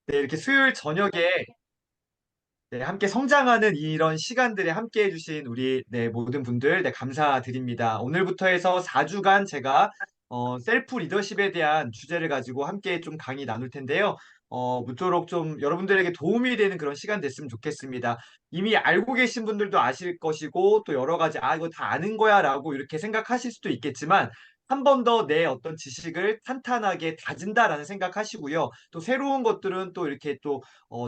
네, 이렇게 수요일 저녁에 네, 함께 성장하는 이런 시간들에 함께 해주신 우리 네, 모든 분들 네, 감사드립니다. 오늘부터 해서 4주간 제가 셀프 리더십에 대한 주제를 가지고 함께 좀 강의 나눌 텐데요. 모쪼록 좀 여러분들에게 도움이 되는 그런 시간 됐으면 좋겠습니다. 이미 알고 계신 분들도 아실 것이고 또 여러 가지 이거 다 아는 거야 라고 이렇게 생각하실 수도 있겠지만 한 번 더 내 어떤 지식을 탄탄하게 다진다라는 생각하시고요. 또 새로운 것들은 또 이렇게 또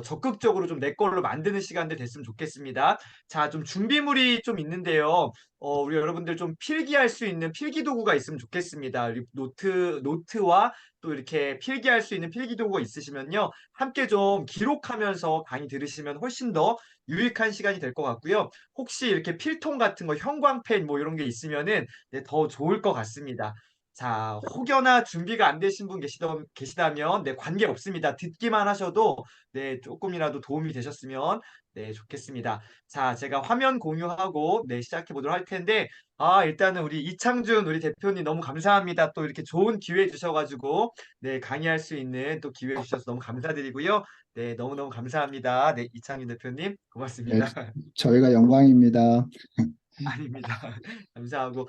적극적으로 좀 내 걸로 만드는 시간들 됐으면 좋겠습니다. 자, 좀 준비물이 좀 있는데요. 우리 여러분들 좀 필기할 수 있는 필기 도구가 있으면 좋겠습니다. 노트와 또 이렇게 필기할 수 있는 필기 도구가 있으시면요. 함께 좀 기록하면서 강의 들으시면 훨씬 더 유익한 시간이 될 것 같고요. 혹시 이렇게 필통 같은 거, 형광펜 뭐 이런 게 있으면은 네, 더 좋을 것 같습니다. 자, 혹여나 준비가 안 되신 분 계시다면 네, 관계 없습니다. 듣기만 하셔도 네, 조금이라도 도움이 되셨으면 네, 좋겠습니다. 자, 제가 화면 공유하고 네, 시작해 보도록 할 텐데 일단은 우리 이창준 우리 대표님 너무 감사합니다. 또 이렇게 좋은 기회 주셔가지고 네, 강의할 수 있는 또 기회 주셔서 너무 감사드리고요. 네, 너무너무 감사합니다. 네, 이창준 대표님 네, 고맙습니다. 저희가 영광입니다. 아닙니다. 감사하고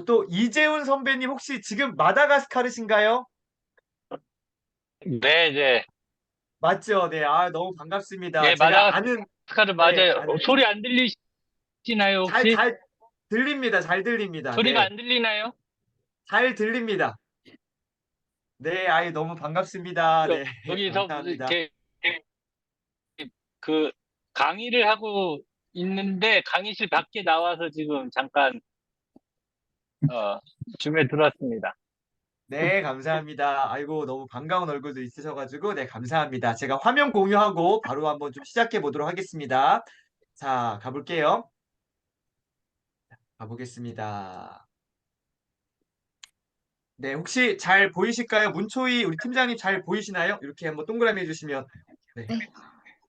또 이재훈 선배님 혹시 지금 마다가스카르신가요? 네, 네. 맞죠? 네, 너무 반갑습니다. 예, 제가 아는 마다가스카르 네, 맞아요. 소리 안 들리시나요, 잘, 혹시? 잘 들립니다. 잘 들립니다. 소리가 네. 안 들리나요? 잘 들립니다. 네, 너무 반갑습니다. 네, 여기서 감사합니다. 이렇게 그 강의를 하고 있는데 강의실 밖에 나와서 지금 잠깐 어, 줌에 들어왔습니다. 네, 감사합니다. 아이고, 너무 반가운 얼굴도 있으셔가지고, 네, 감사합니다. 제가 화면 공유하고 바로 한번 좀 시작해 보도록 하겠습니다. 자, 가볼게요. 가보겠습니다. 네, 혹시 잘 보이실까요? 문초희 우리 팀장님 잘 보이시나요? 이렇게 한번 동그라미 해주시면. 네.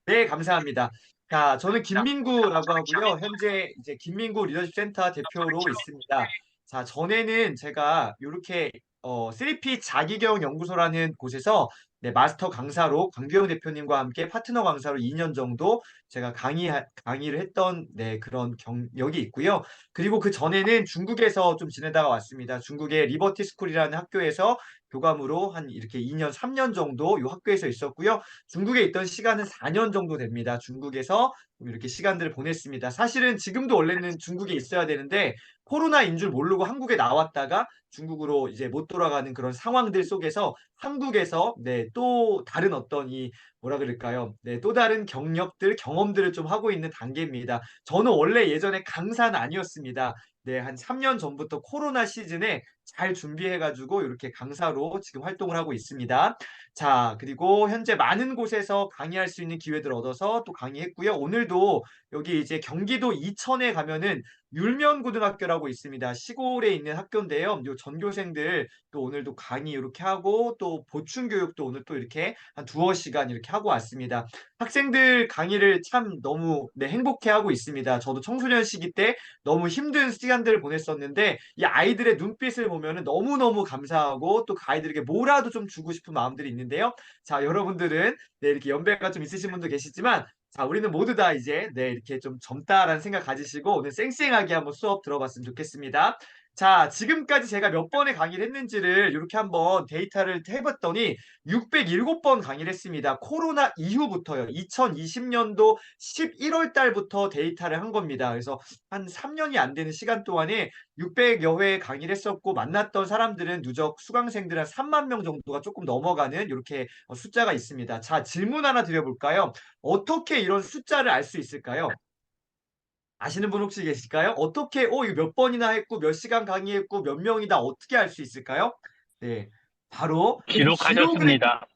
네, 감사합니다. 자, 저는 김민구라고 하고요. 현재 이제 김민구 리더십 센터 대표로 있습니다. 자, 전에는 제가 이렇게 3P 자기경 연구소라는 곳에서 네, 마스터 강사로 강규영 대표님과 함께 파트너 강사로 2년 정도 제가 강의를 했던 네, 그런 경력이 있고요. 그리고 그 전에는 중국에서 좀 지내다가 왔습니다. 중국의 리버티 스쿨이라는 학교에서 교감으로 한 이렇게 2년, 3년 정도 이 학교에서 있었고요. 중국에 있던 시간은 4년 정도 됩니다. 중국에서 이렇게 시간들을 보냈습니다. 사실은 지금도 원래는 중국에 있어야 되는데 코로나인 줄 모르고 한국에 나왔다가 중국으로 이제 못 돌아가는 그런 상황들 속에서 한국에서 네, 또 다른 어떤 이 뭐라 그럴까요? 네, 또 다른 경험들을 좀 하고 있는 단계입니다. 저는 원래 예전에 강사는 아니었습니다. 네, 한 3년 전부터 코로나 시즌에 잘 준비해가지고 이렇게 강사로 지금 활동을 하고 있습니다. 자, 그리고 현재 많은 곳에서 강의할 수 있는 기회들 얻어서 또 강의했고요. 오늘도 여기 이제 경기도 이천에 가면은 율면고등학교라고 있습니다. 시골에 있는 학교인데요. 요 전교생들 또 오늘도 강의 이렇게 하고 또 보충 교육도 오늘 또 이렇게 한 두어 시간 이렇게 하고 왔습니다. 학생들 강의를 참 너무 네, 행복해하고 있습니다. 저도 청소년 시기 때 너무 힘든 시간들을 보냈었는데 이 아이들의 눈빛을 보면은 너무너무 감사하고 또 그 아이들에게 뭐라도 좀 주고 싶은 마음들이 있는데요. 자, 여러분들은 네, 이렇게 연배가 좀 있으신 분도 계시지만 자, 우리는 모두 다 이제 네, 이렇게 좀 젊다라는 생각 가지시고 오늘 쌩쌩하게 한번 수업 들어봤으면 좋겠습니다. 자, 지금까지 제가 몇 번의 강의를 했는지를 이렇게 한번 데이터를 해봤더니 607번 강의를 했습니다. 코로나 이후부터요. 2020년도 11월 달부터 데이터를 한 겁니다. 그래서 한 3년이 안 되는 시간 동안에 600여 회 강의를 했었고 만났던 사람들은 누적 수강생들 한 3만 명 정도가 조금 넘어가는 이렇게 숫자가 있습니다. 자, 질문 하나 드려볼까요? 어떻게 이런 숫자를 알 수 있을까요? 아시는 분 혹시 계실까요? 어떻게, 이거 몇 번이나 했고, 몇 시간 강의했고, 몇 명이다, 어떻게 알 수 있을까요? 네. 바로, 기록을 했기 기록하셨습니다.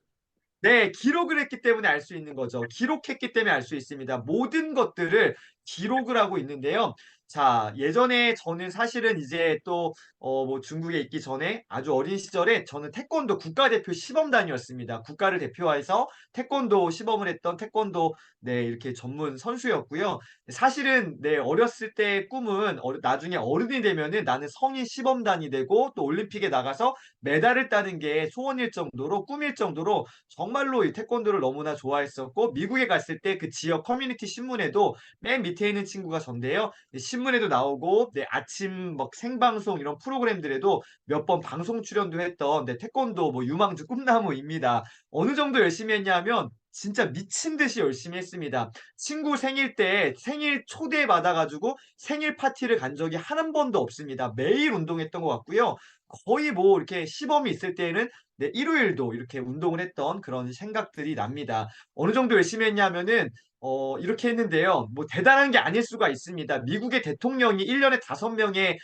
네, 기록을 했기 때문에 알 수 있는 거죠. 기록했기 때문에 알 수 있습니다. 모든 것들을 기록을 하고 있는데요. 자, 예전에 저는 사실은 이제 또, 뭐 중국에 있기 전에 아주 어린 시절에 저는 태권도 국가대표 시범단이었습니다. 국가를 대표해서 태권도 시범을 했던 태권도, 네, 이렇게 전문 선수였고요. 사실은, 네, 어렸을 때 꿈은 나중에 어른이 되면은 나는 성인 시범단이 되고 또 올림픽에 나가서 메달을 따는 게 소원일 정도로 꿈일 정도로 정말로 이 태권도를 너무나 좋아했었고 미국에 갔을 때 그 지역 커뮤니티 신문에도 맨 밑에 있는 친구가 전데요. 네, 신문에도 나오고 네, 아침 막 생방송 이런 프로그램들에도 몇 번 방송 출연도 했던 네, 태권도 뭐 유망주 꿈나무입니다. 어느 정도 열심히 했냐면 진짜 미친 듯이 열심히 했습니다. 친구 생일 때 생일 초대 받아가지고 생일 파티를 간 적이 한 번도 없습니다. 매일 운동했던 것 같고요. 거의 뭐 이렇게 시범이 있을 때에는 네, 일요일도 이렇게 운동을 했던 그런 생각들이 납니다. 어느 정도 열심히 했냐면은 이렇게 했는데요. 뭐 대단한 게 아닐 수가 있습니다. 미국의 대통령이 1년에 5명의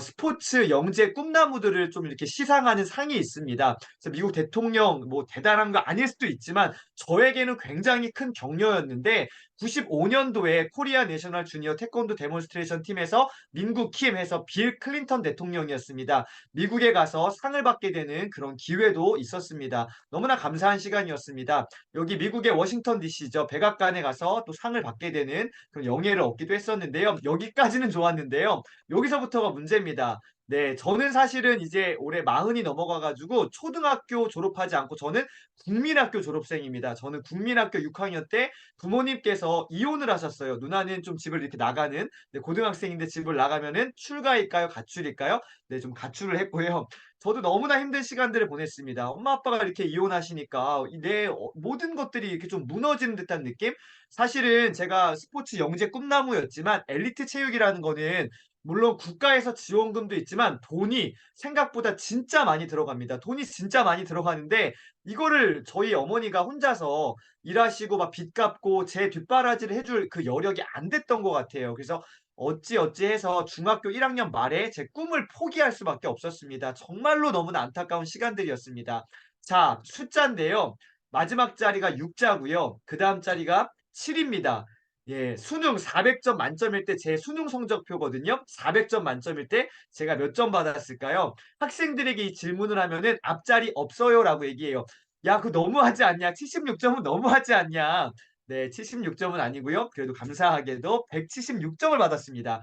스포츠 영재 꿈나무들을 좀 이렇게 시상하는 상이 있습니다. 그래서 미국 대통령 뭐 대단한 거 아닐 수도 있지만 저에게는 굉장히 큰 격려였는데 95년도에 코리아 내셔널 주니어 태권도 데몬스트레이션 팀에서 민국 킴 해서 빌 클린턴 대통령이었습니다. 미국에 가서 상을 받게 되는 그런 기회도 있었습니다. 너무나 감사한 시간이었습니다. 여기 미국의 워싱턴 DC죠. 백악관에 가서 또 상을 받게 되는 그런 영예를 얻기도 했었는데요. 여기까지는 좋았는데요. 여기서부터가 문제입니다. 네, 저는 사실은 이제 올해 40이 넘어가가지고 초등학교 졸업하지 않고 저는 국민학교 졸업생입니다. 저는 국민학교 6학년 때 부모님께서 이혼을 하셨어요. 누나는 좀 집을 이렇게 나가는 네, 고등학생인데 집을 나가면은 출가일까요? 가출일까요? 네, 좀 가출을 했고요. 저도 너무나 힘든 시간들을 보냈습니다. 엄마 아빠가 이렇게 이혼하시니까 내 모든 것들이 이렇게 좀 무너지는 듯한 느낌? 사실은 제가 스포츠 영재 꿈나무였지만 엘리트 체육이라는 거는 물론 국가에서 지원금도 있지만 돈이 생각보다 진짜 많이 들어갑니다. 돈이 진짜 많이 들어가는데 이거를 저희 어머니가 혼자서 일하시고 막 빚 갚고 제 뒷바라지를 해줄 그 여력이 안 됐던 것 같아요. 그래서 어찌어찌 해서 중학교 1학년 말에 제 꿈을 포기할 수밖에 없었습니다. 정말로 너무나 안타까운 시간들이었습니다. 자, 숫자인데요. 마지막 자리가 6자고요. 그 다음 자리가 7입니다. 예, 수능 400점 만점일 때 제 수능 성적표거든요. 400점 만점일 때 제가 몇 점 받았을까요? 학생들에게 이 질문을 하면은 앞자리 없어요라고 얘기해요. 야, 그거 너무하지 않냐? 76점은 너무하지 않냐? 네, 76점은 아니고요. 그래도 감사하게도 176점을 받았습니다.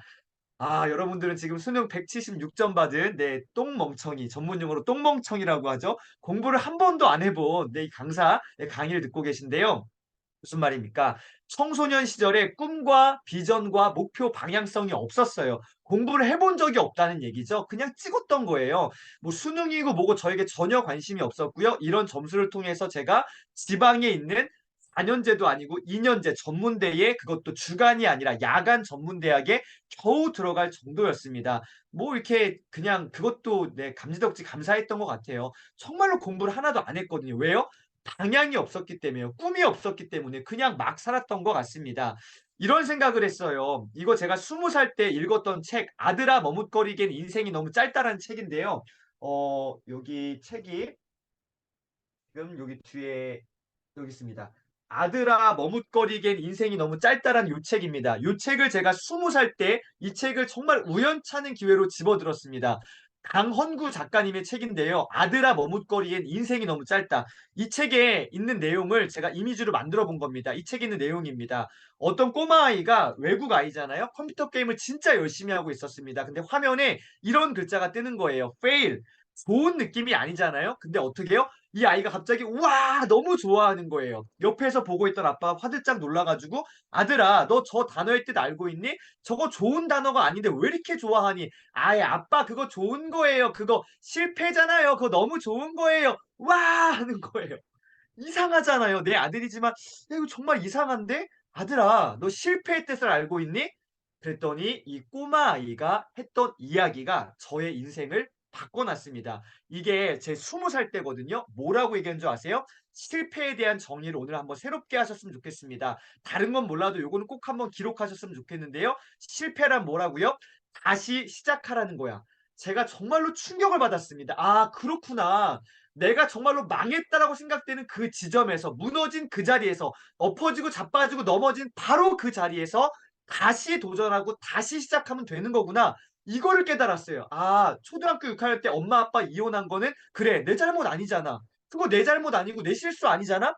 아, 여러분들은 지금 수능 176점 받은 네, 똥멍청이, 전문용어로 똥멍청이라고 하죠. 공부를 한 번도 안 해본 네, 이 강사, 네, 강의를 듣고 계신데요. 무슨 말입니까? 청소년 시절에 꿈과 비전과 목표 방향성이 없었어요. 공부를 해본 적이 없다는 얘기죠. 그냥 찍었던 거예요. 뭐 수능이고 뭐고 저에게 전혀 관심이 없었고요. 이런 점수를 통해서 제가 지방에 있는 4년제도 아니고 2년제 전문대에 그것도 주간이 아니라 야간 전문대학에 겨우 들어갈 정도였습니다. 뭐 이렇게 그냥 그것도 네, 감지덕지 감사했던 것 같아요. 정말로 공부를 하나도 안 했거든요. 왜요? 방향이 없었기 때문에요. 꿈이 없었기 때문에 그냥 막 살았던 것 같습니다. 이런 생각을 했어요. 이거 제가 20살 때 읽었던 책 아들아 머뭇거리기엔 인생이 너무 짧다라는 책인데요. 여기 책이 지금 여기 뒤에 여기 있습니다. 아들아 머뭇거리기엔 인생이 너무 짧다라는 이 책입니다. 이 책을 제가 20살 때 이 책을 정말 우연찮은 기회로 집어들었습니다. 강헌구 작가님의 책인데요. 아들아 머뭇거리기엔 인생이 너무 짧다. 이 책에 있는 내용을 제가 이미지로 만들어 본 겁니다. 이 책에 있는 내용입니다. 어떤 꼬마아이가 외국 아이잖아요. 컴퓨터 게임을 진짜 열심히 하고 있었습니다. 근데 화면에 이런 글자가 뜨는 거예요. fail. 좋은 느낌이 아니잖아요. 근데 어떻게 해요? 이 아이가 갑자기 와 너무 좋아하는 거예요. 옆에서 보고 있던 아빠가 화들짝 놀라가지고 아들아 너 저 단어의 뜻 알고 있니? 저거 좋은 단어가 아닌데 왜 이렇게 좋아하니? 아예 아빠 그거 좋은 거예요. 그거 실패잖아요. 그거 너무 좋은 거예요. 와 하는 거예요. 이상하잖아요. 내 아들이지만 야, 이거 정말 이상한데? 아들아 너 실패의 뜻을 알고 있니? 그랬더니 이 꼬마 아이가 했던 이야기가 저의 인생을 바꿔놨습니다. 이게 제 20살 때거든요. 뭐라고 얘기한 줄 아세요? 실패에 대한 정의를 오늘 한번 새롭게 하셨으면 좋겠습니다. 다른 건 몰라도 요거는 꼭 한번 기록하셨으면 좋겠는데요. 실패란 뭐라고요? 다시 시작하라는 거야. 제가 정말로 충격을 받았습니다. 아, 그렇구나. 내가 정말로 망했다라고 생각되는 그 지점에서 무너진 그 자리에서 엎어지고 자빠지고 넘어진 바로 그 자리에서 다시 도전하고 다시 시작하면 되는 거구나. 이거를 깨달았어요. 아, 초등학교 6학년 때 엄마 아빠 이혼한 거는 그래, 내 잘못 아니잖아. 그거 내 잘못 아니고 내 실수 아니잖아.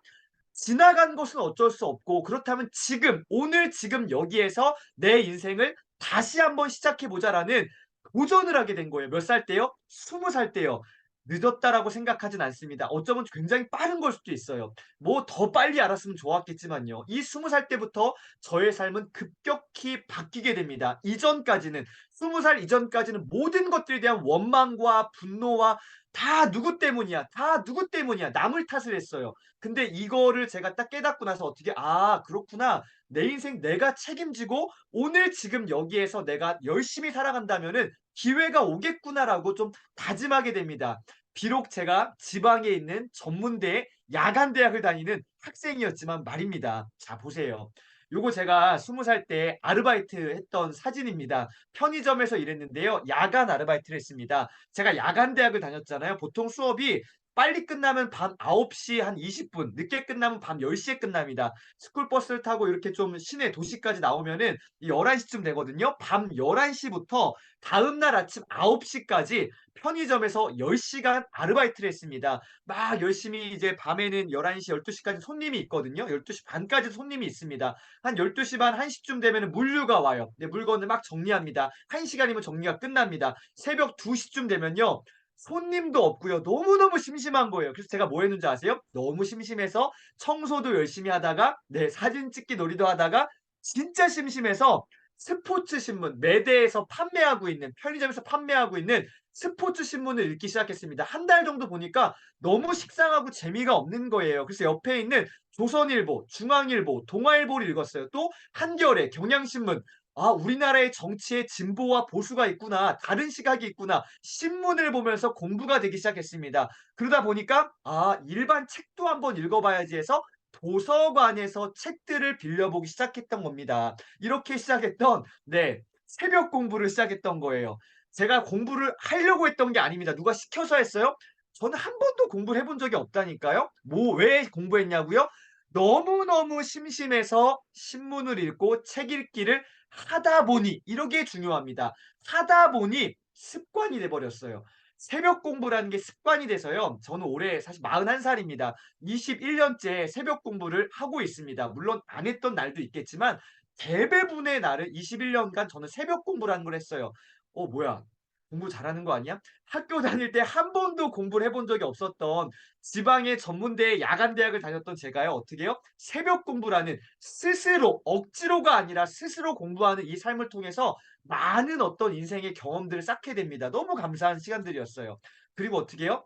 지나간 것은 어쩔 수 없고 그렇다면 지금 오늘 지금 여기에서 내 인생을 다시 한번 시작해 보자라는 도전을 하게 된 거예요. 몇 살 때요? 20살 때요. 늦었다라고 생각하진 않습니다. 어쩌면 굉장히 빠른 걸 수도 있어요. 뭐 더 빨리 알았으면 좋았겠지만요. 이 20살 때부터 저의 삶은 급격히 바뀌게 됩니다. 이전까지는 20살 이전까지는 모든 것들에 대한 원망과 분노와 다 누구 때문이야. 다 누구 때문이야. 남을 탓을 했어요. 근데 이거를 제가 딱 깨닫고 나서 어떻게 '아 그렇구나. 내 인생 내가 책임지고 오늘 지금 여기에서 내가 열심히 살아간다면은 기회가 오겠구나.'라고 좀 다짐하게 됩니다. 비록 제가 지방에 있는 전문대 야간 대학을 다니는 학생이었지만 말입니다. 자 보세요. 요거 제가 20살 때 아르바이트 했던 사진입니다. 편의점에서 일했는데요. 야간 아르바이트를 했습니다. 제가 야간 대학을 다녔잖아요. 보통 수업이 빨리 끝나면 밤 9시 한 20분, 늦게 끝나면 밤 10시에 끝납니다. 스쿨버스를 타고 이렇게 좀 시내 도시까지 나오면은 11시쯤 되거든요. 밤 11시부터 다음날 아침 9시까지 편의점에서 10시간 아르바이트를 했습니다. 막 열심히 이제 밤에는 11시, 12시까지 손님이 있거든요. 12시 반까지 손님이 있습니다. 한 12시 반, 1시쯤 되면은 물류가 와요. 네, 물건을 막 정리합니다. 1시간이면 정리가 끝납니다. 새벽 2시쯤 되면요. 손님도 없고요. 너무너무 심심한 거예요. 그래서 제가 뭐 했는지 아세요? 너무 심심해서 청소도 열심히 하다가 네, 사진 찍기 놀이도 하다가 진짜 심심해서 스포츠 신문, 매대에서 판매하고 있는 편의점에서 판매하고 있는 스포츠 신문을 읽기 시작했습니다. 한 달 정도 보니까 너무 식상하고 재미가 없는 거예요. 그래서 옆에 있는 조선일보, 중앙일보, 동아일보를 읽었어요. 또 한겨레, 경향신문. 아, 우리나라의 정치에 진보와 보수가 있구나. 다른 시각이 있구나. 신문을 보면서 공부가 되기 시작했습니다. 그러다 보니까 아, 일반 책도 한번 읽어봐야지 해서 도서관에서 책들을 빌려보기 시작했던 겁니다. 이렇게 시작했던 네, 새벽 공부를 시작했던 거예요. 제가 공부를 하려고 했던 게 아닙니다. 누가 시켜서 했어요? 저는 한 번도 공부를 해본 적이 없다니까요. 뭐 왜 공부했냐고요? 너무너무 심심해서 신문을 읽고 책 읽기를 하다 보니 이러게 중요합니다. 하다 보니 습관이 돼 버렸어요. 새벽 공부라는 게 습관이 돼서요. 저는 올해 사실 41살입니다. 21년째 새벽 공부를 하고 있습니다. 물론 안 했던 날도 있겠지만 대부분의 날을 21년간 저는 새벽 공부라는 걸 했어요. 뭐야? 공부 잘하는 거 아니야? 학교 다닐 때 한 번도 공부를 해본 적이 없었던 지방의 전문대에 야간 대학을 다녔던 제가요. 어떻게 해요? 새벽 공부라는 스스로 억지로가 아니라 스스로 공부하는 이 삶을 통해서 많은 어떤 인생의 경험들을 쌓게 됩니다. 너무 감사한 시간들이었어요. 그리고 어떻게 해요?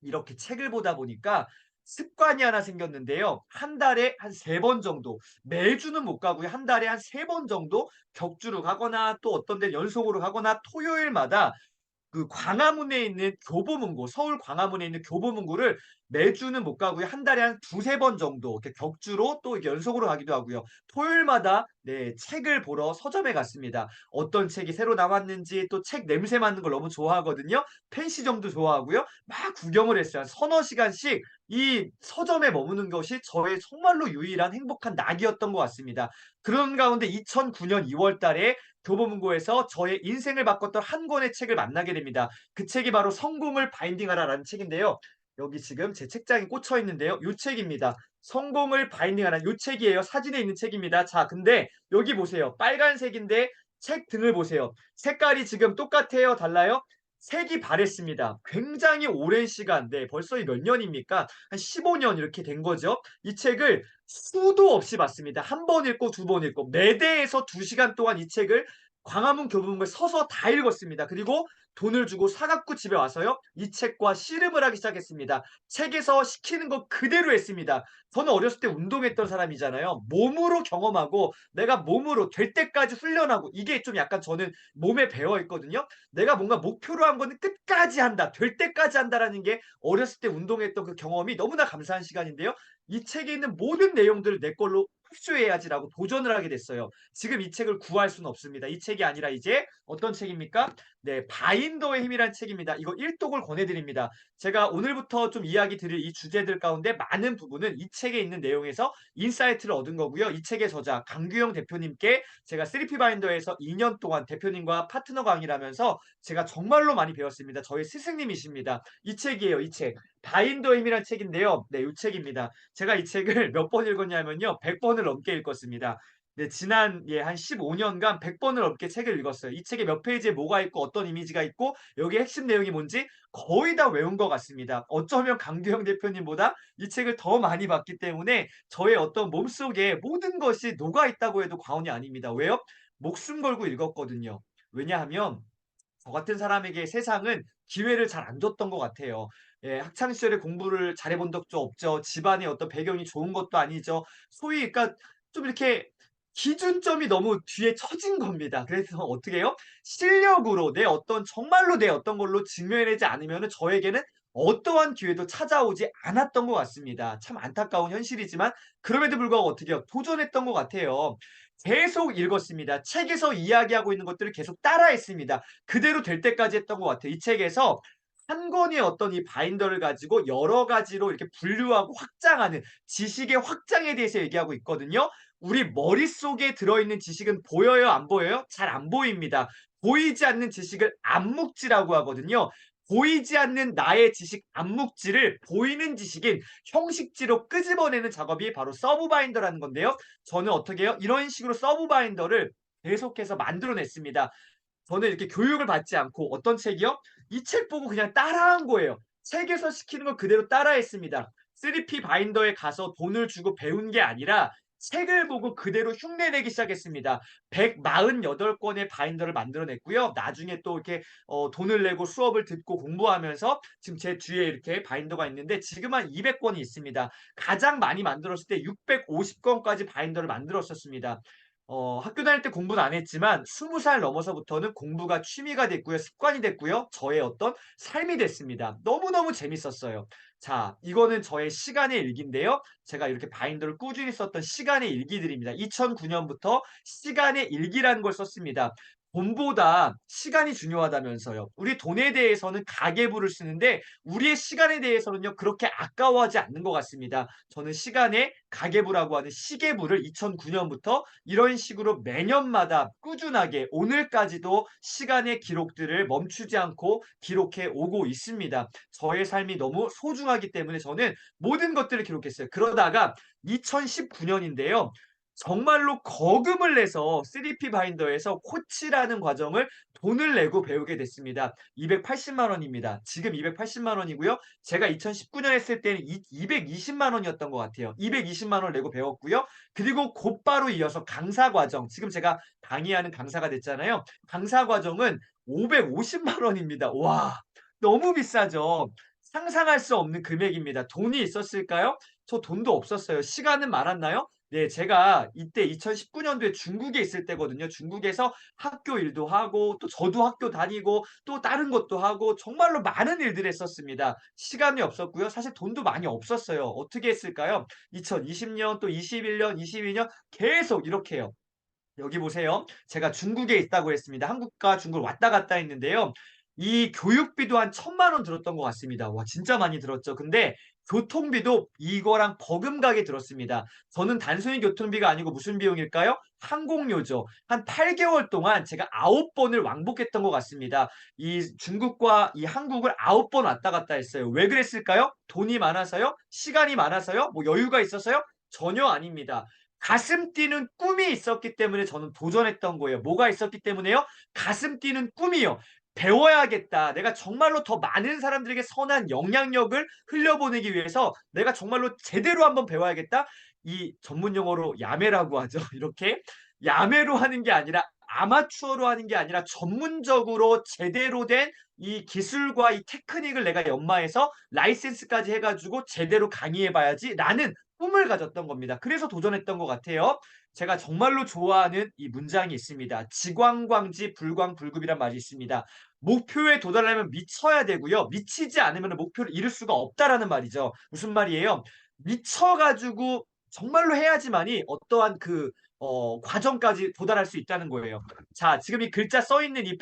이렇게 책을 보다 보니까 습관이 하나 생겼는데요. 한 달에 한 3번 정도, 매주는 못 가고요. 한 달에 한 3번 정도 격주로 가거나 또 어떤 데는 연속으로 가거나 토요일마다 그 광화문에 있는 교보문고, 서울 광화문에 있는 교보문고를 매주는 못 가고요. 한 달에 한 두세 번 정도 이렇게 격주로 또 이렇게 연속으로 가기도 하고요. 토요일마다 네, 책을 보러 서점에 갔습니다. 어떤 책이 새로 나왔는지 또 책 냄새 맡는 걸 너무 좋아하거든요. 펜시점도 좋아하고요. 막 구경을 했어요. 한 서너 시간씩 이 서점에 머무는 것이 저의 정말로 유일한 행복한 낙이었던 것 같습니다. 그런 가운데 2009년 2월 달에 교보문고에서 저의 인생을 바꿨던 한 권의 책을 만나게 됩니다. 그 책이 바로 성공을 바인딩하라라는 책인데요. 여기 지금 제 책장에 꽂혀 있는데요. 요 책입니다. 성공을 바인딩하라. 요 책이에요. 사진에 있는 책입니다. 자, 근데 여기 보세요. 빨간색인데 책 등을 보세요. 색깔이 지금 똑같아요? 달라요? 색이 바랬습니다. 굉장히 오랜 시간, 네, 벌써 몇 년입니까? 한 15년 이렇게 된 거죠. 이 책을 수도 없이 봤습니다. 한 번 읽고 두 번 읽고 매대에서 2시간 동안 이 책을 광화문 교보문고에 서서 다 읽었습니다. 그리고 돈을 주고 사 갖고 집에 와서요. 이 책과 씨름을 하기 시작했습니다. 책에서 시키는 거 그대로 했습니다. 저는 어렸을 때 운동했던 사람이잖아요. 몸으로 경험하고 내가 몸으로 될 때까지 훈련하고 이게 좀 약간 저는 몸에 배어 있거든요. 내가 뭔가 목표로 한 거는 끝까지 한다. 될 때까지 한다라는 게 어렸을 때 운동했던 그 경험이 너무나 감사한 시간인데요. 이 책에 있는 모든 내용들을 내 걸로 흡수해야지라고 도전을 하게 됐어요. 지금 이 책을 구할 수는 없습니다. 이 책이 아니라 이제 어떤 책입니까? 네, 바인더의 힘이란 책입니다. 이거 1독을 권해드립니다. 제가 오늘부터 좀 이야기 드릴 이 주제들 가운데 많은 부분은 이 책에 있는 내용에서 인사이트를 얻은 거고요. 이 책의 저자 강규영 대표님께 제가 3P 바인더에서 2년 동안 대표님과 파트너 강의를 하면서 제가 정말로 많이 배웠습니다. 저희 스승님이십니다. 이 책이에요. 이 책. 바인더의 힘이란 책인데요. 네, 이 책입니다. 제가 이 책을 몇 번 읽었냐면요. 100번을 넘게 읽었습니다. 네, 지난 한 15년간 100번을 넘게 책을 읽었어요. 이 책에 몇 페이지에 뭐가 있고 어떤 이미지가 있고 여기 핵심 내용이 뭔지 거의 다 외운 것 같습니다. 어쩌면 강규영 대표님보다 이 책을 더 많이 봤기 때문에 저의 어떤 몸속에 모든 것이 녹아 있다고 해도 과언이 아닙니다. 왜요? 목숨 걸고 읽었거든요. 왜냐하면 저 같은 사람에게 세상은 기회를 잘 안 줬던 것 같아요. 예, 학창 시절에 공부를 잘해본 적도 없죠. 집안의 어떤 배경이 좋은 것도 아니죠. 소위 그러니까 좀 이렇게 기준점이 너무 뒤에 처진 겁니다. 그래서 어떻게 해요? 실력으로 정말로 내 어떤 걸로 증명해내지 않으면은 저에게는 어떠한 기회도 찾아오지 않았던 것 같습니다. 참 안타까운 현실이지만 그럼에도 불구하고 어떻게 해요? 도전했던 것 같아요. 계속 읽었습니다. 책에서 이야기하고 있는 것들을 계속 따라했습니다. 그대로 될 때까지 했던 것 같아요. 이 책에서 한 권의 어떤 이 바인더를 가지고 여러 가지로 이렇게 분류하고 확장하는 지식의 확장에 대해서 얘기하고 있거든요. 우리 머릿속에 들어있는 지식은 보여요, 안 보여요? 잘 안 보입니다. 보이지 않는 지식을 암묵지라고 하거든요. 보이지 않는 나의 지식 암묵지를 보이는 지식인 형식지로 끄집어내는 작업이 바로 서브 바인더라는 건데요. 저는 어떻게 해요? 이런 식으로 서브 바인더를 계속해서 만들어냈습니다. 저는 이렇게 교육을 받지 않고 어떤 책이요? 이 책 보고 그냥 따라한 거예요. 책에서 시키는 걸 그대로 따라했습니다. 3P 바인더에 가서 돈을 주고 배운 게 아니라 책을 보고 그대로 흉내내기 시작했습니다. 148권의 바인더를 만들어냈고요. 나중에 또 이렇게 돈을 내고 수업을 듣고 공부하면서 지금 제 뒤에 이렇게 바인더가 있는데 지금 한 200권이 있습니다. 가장 많이 만들었을 때 650권까지 바인더를 만들었었습니다. 학교 다닐 때 공부는 안 했지만 20살 넘어서부터는 공부가 취미가 됐고요. 습관이 됐고요. 저의 어떤 삶이 됐습니다. 너무너무 재밌었어요. 자, 이거는 저의 시간의 일기인데요. 제가 이렇게 바인더를 꾸준히 썼던 시간의 일기들입니다. 2009년부터 시간의 일기라는 걸 썼습니다. 돈보다 시간이 중요하다면서요. 우리 돈에 대해서는 가계부를 쓰는데 우리의 시간에 대해서는요. 그렇게 아까워하지 않는 것 같습니다. 저는 시간의 가계부라고 하는 시계부를 2009년부터 이런 식으로 매년마다 꾸준하게 오늘까지도 시간의 기록들을 멈추지 않고 기록해 오고 있습니다. 저의 삶이 너무 소중하기 때문에 저는 모든 것들을 기록했어요. 그러다가 2019년인데요. 정말로 거금을 내서 3P 바인더에서 코치라는 과정을 돈을 내고 배우게 됐습니다. 280만 원입니다. 지금 280만 원이고요. 제가 2019년 했을 때는 220만 원이었던 것 같아요. 220만 원을 내고 배웠고요. 그리고 곧바로 이어서 강사 과정. 지금 제가 강의하는 강사가 됐잖아요. 강사 과정은 550만 원입니다. 와, 너무 비싸죠. 상상할 수 없는 금액입니다. 돈이 있었을까요? 저 돈도 없었어요. 시간은 많았나요? 네, 제가 이때 2019년도에 중국에 있을 때거든요. 중국에서 학교 일도 하고 또 저도 학교 다니고 또 다른 것도 하고 정말로 많은 일들을 했었습니다. 시간이 없었고요. 사실 돈도 많이 없었어요. 어떻게 했을까요? 2020년 또 21년, 22년 계속 이렇게요. 여기 보세요. 제가 중국에 있다고 했습니다. 한국과 중국을 왔다 갔다 했는데요. 이 교육비도 한 1,000만 원 들었던 것 같습니다. 와, 진짜 많이 들었죠. 근데 교통비도 이거랑 버금가게 들었습니다. 저는 단순히 교통비가 아니고 무슨 비용일까요? 항공료죠. 한 8개월 동안 제가 9번을 왕복했던 것 같습니다. 이 중국과 이 한국을 9번 왔다 갔다 했어요. 왜 그랬을까요? 돈이 많아서요? 시간이 많아서요? 뭐 여유가 있어서요? 전혀 아닙니다. 가슴 뛰는 꿈이 있었기 때문에 저는 도전했던 거예요. 뭐가 있었기 때문에요? 가슴 뛰는 꿈이요. 배워야겠다. 내가 정말로 더 많은 사람들에게 선한 영향력을 흘려보내기 위해서 내가 정말로 제대로 한번 배워야겠다. 이 전문 용어로 야매라고 하죠. 이렇게 야매로 하는 게 아니라 아마추어로 하는 게 아니라 전문적으로 제대로 된 이 기술과 이 테크닉을 내가 연마해서 라이센스까지 해가지고 제대로 강의해봐야지라는 꿈을 가졌던 겁니다. 그래서 도전했던 것 같아요. 제가 정말로 좋아하는 이 문장이 있습니다. 지광광지 불광불급이란 말이 있습니다. 목표에 도달하려면 미쳐야 되고요. 미치지 않으면 목표를 이룰 수가 없다라는 말이죠. 무슨 말이에요? 미쳐가지고 정말로 해야지만이 어떠한 그 과정까지 도달할 수 있다는 거예요. 자, 지금 이 글자 써 있는 이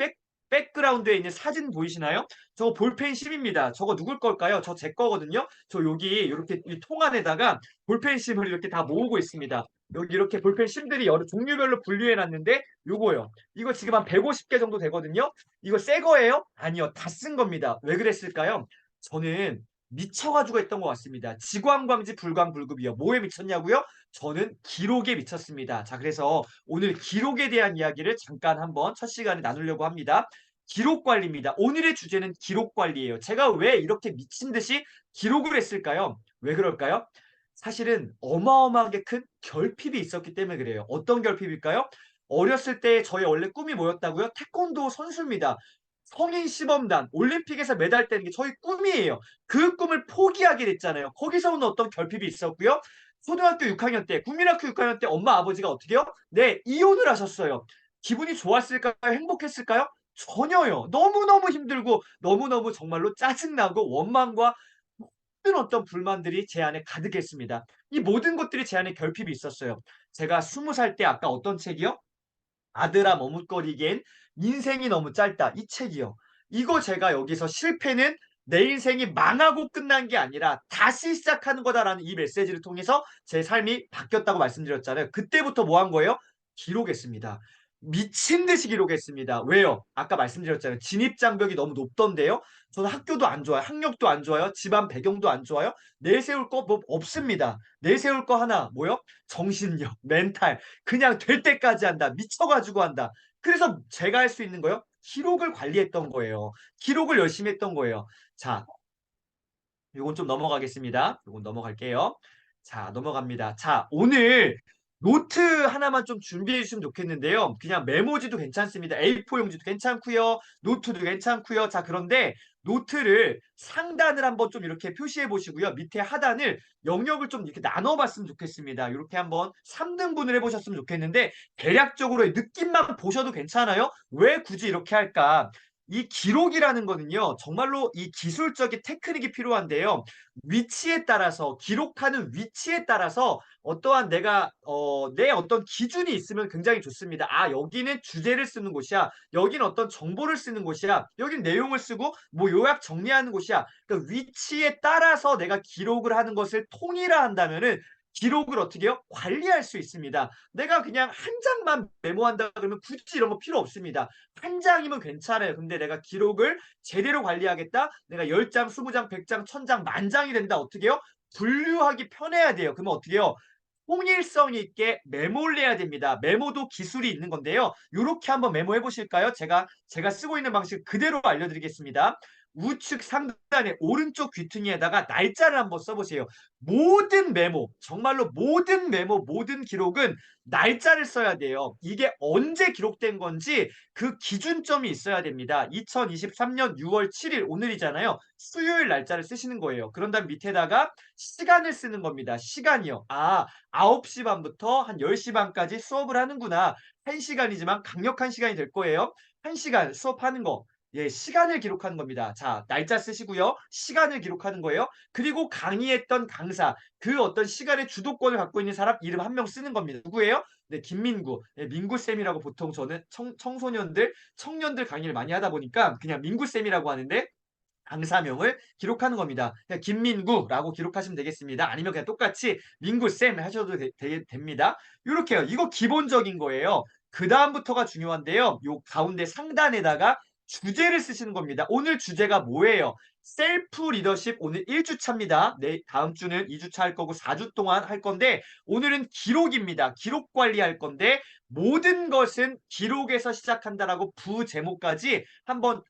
백그라운드에 있는 사진 보이시나요? 저거 볼펜 10입니다. 저거 누굴 걸까요? 저 제 거거든요. 저 여기 이렇게 이 통 안에다가 볼펜 10을 이렇게 다 모으고 있습니다. 여기 이렇게 볼펜 10들이 여러 종류별로 분류해 놨는데 요거요. 이거 지금 한 150개 정도 되거든요. 이거 새 거예요? 아니요. 다 쓴 겁니다. 왜 그랬을까요? 저는 미쳐가지고 했던 것 같습니다. 지광광지 불광불급이요. 뭐에 미쳤냐고요? 저는 기록에 미쳤습니다. 자, 그래서 오늘 기록에 대한 이야기를 잠깐 한번 첫 시간에 나누려고 합니다. 기록 관리입니다. 오늘의 주제는 기록 관리예요. 제가 왜 이렇게 미친 듯이 기록을 했을까요? 왜 그럴까요? 사실은 어마어마하게 큰 결핍이 있었기 때문에 그래요. 어떤 결핍일까요? 어렸을 때 저의 원래 꿈이 뭐였다고요? 태권도 선수입니다. 성인 시범단 올림픽에서 메달 따는 게 저희 꿈이에요. 그 꿈을 포기하게 됐잖아요. 거기서 오는 어떤 결핍이 있었고요. 초등학교 6학년 때, 국민학교 6학년 때 엄마 아버지가 어떻게요? 네, 이혼을 하셨어요. 기분이 좋았을까요? 행복했을까요? 전혀요. 너무너무 힘들고 너무너무 정말로 짜증나고 원망과 모든 어떤 불만들이 제 안에 가득했습니다. 이 모든 것들이 제 안에 결핍이 있었어요. 제가 20살 때 아까 어떤 책이요? 아들아 머뭇거리기엔 인생이 너무 짧다. 이 책이요. 이거 제가 여기서 실패는 내 인생이 망하고 끝난 게 아니라 다시 시작하는 거다라는 이 메시지를 통해서 제 삶이 바뀌었다고 말씀드렸잖아요. 그때부터 뭐 한 거예요? 기록했습니다. 미친 듯이 기록했습니다. 왜요? 아까 말씀드렸잖아요. 진입장벽이 너무 높던데요. 저는 학교도 안 좋아요. 학력도 안 좋아요. 집안 배경도 안 좋아요. 내세울 거 뭐 없습니다. 내세울 거 하나 뭐요? 정신력, 멘탈. 그냥 될 때까지 한다. 미쳐가지고 한다. 그래서 제가 할 수 있는 거요? 기록을 관리했던 거예요. 기록을 열심히 했던 거예요. 자, 요건 좀 넘어가겠습니다. 요건 넘어갈게요. 자, 넘어갑니다. 자, 오늘 노트 하나만 좀 준비해 주시면 좋겠는데요. 그냥 메모지도 괜찮습니다. A4 용지도 괜찮고요. 노트도 괜찮고요. 자, 그런데 노트를 상단을 한번 좀 이렇게 표시해 보시고요. 밑에 하단을 영역을 좀 이렇게 나눠 봤으면 좋겠습니다. 이렇게 한번 3등분을 해 보셨으면 좋겠는데 대략적으로 느낌만 보셔도 괜찮아요. 왜 굳이 이렇게 할까? 이 기록이라는 거는요, 정말로 이 기술적인 테크닉이 필요한데요. 위치에 따라서, 기록하는 위치에 따라서 어떠한 내 어떤 기준이 있으면 굉장히 좋습니다. 아, 여기는 주제를 쓰는 곳이야. 여기는 어떤 정보를 쓰는 곳이야. 여기는 내용을 쓰고 뭐 요약 정리하는 곳이야. 그러니까 위치에 따라서 내가 기록을 하는 것을 통일화한다면은 기록을 어떻게 해요? 관리할 수 있습니다. 내가 그냥 한 장만 메모한다 그러면 굳이 이런 거 필요 없습니다. 한 장이면 괜찮아요. 근데 내가 기록을 제대로 관리하겠다. 내가 10장, 20장, 100장, 1000장, 만장이 된다. 어떻게 해요? 분류하기 편해야 돼요. 그러면 어떻게 해요? 통일성 있게 메모를 해야 됩니다. 메모도 기술이 있는 건데요. 이렇게 한번 메모해 보실까요? 제가 쓰고 있는 방식 그대로 알려드리겠습니다. 우측 상단의 오른쪽 귀퉁이에다가 날짜를 한번 써보세요. 모든 메모, 정말로 모든 메모, 모든 기록은 날짜를 써야 돼요. 이게 언제 기록된 건지 그 기준점이 있어야 됩니다. 2023년 6월 7일 오늘이잖아요. 수요일 날짜를 쓰시는 거예요. 그런 다음 밑에다가 시간을 쓰는 겁니다. 시간이요. 아, 9시 반부터 한 10시 반까지 수업을 하는구나. 1시간이지만 강력한 시간이 될 거예요. 1시간 수업하는 거. 예, 시간을 기록하는 겁니다. 자, 날짜 쓰시고요. 시간을 기록하는 거예요. 그리고 강의했던 강사, 그 어떤 시간의 주도권을 갖고 있는 사람 이름 한 명 쓰는 겁니다. 누구예요? 네, 김민구. 네, 민구쌤이라고 보통 저는 청소년들, 청년들 강의를 많이 하다 보니까 그냥 민구쌤이라고 하는데 강사명을 기록하는 겁니다. 그냥 김민구라고 기록하시면 되겠습니다. 아니면 그냥 똑같이 민구쌤 하셔도 됩니다. 이렇게요. 이거 기본적인 거예요. 그 다음부터가 중요한데요. 요 가운데 상단에다가 주제를 쓰시는 겁니다. 오늘 주제가 뭐예요? 셀프 리더십 오늘 1주차입니다. 네, 다음 주는 2주차 할 거고 4주 동안 할 건데 오늘은 기록입니다. 기록 관리할 건데 모든 것은 기록에서 시작한다라고 부제목까지 한번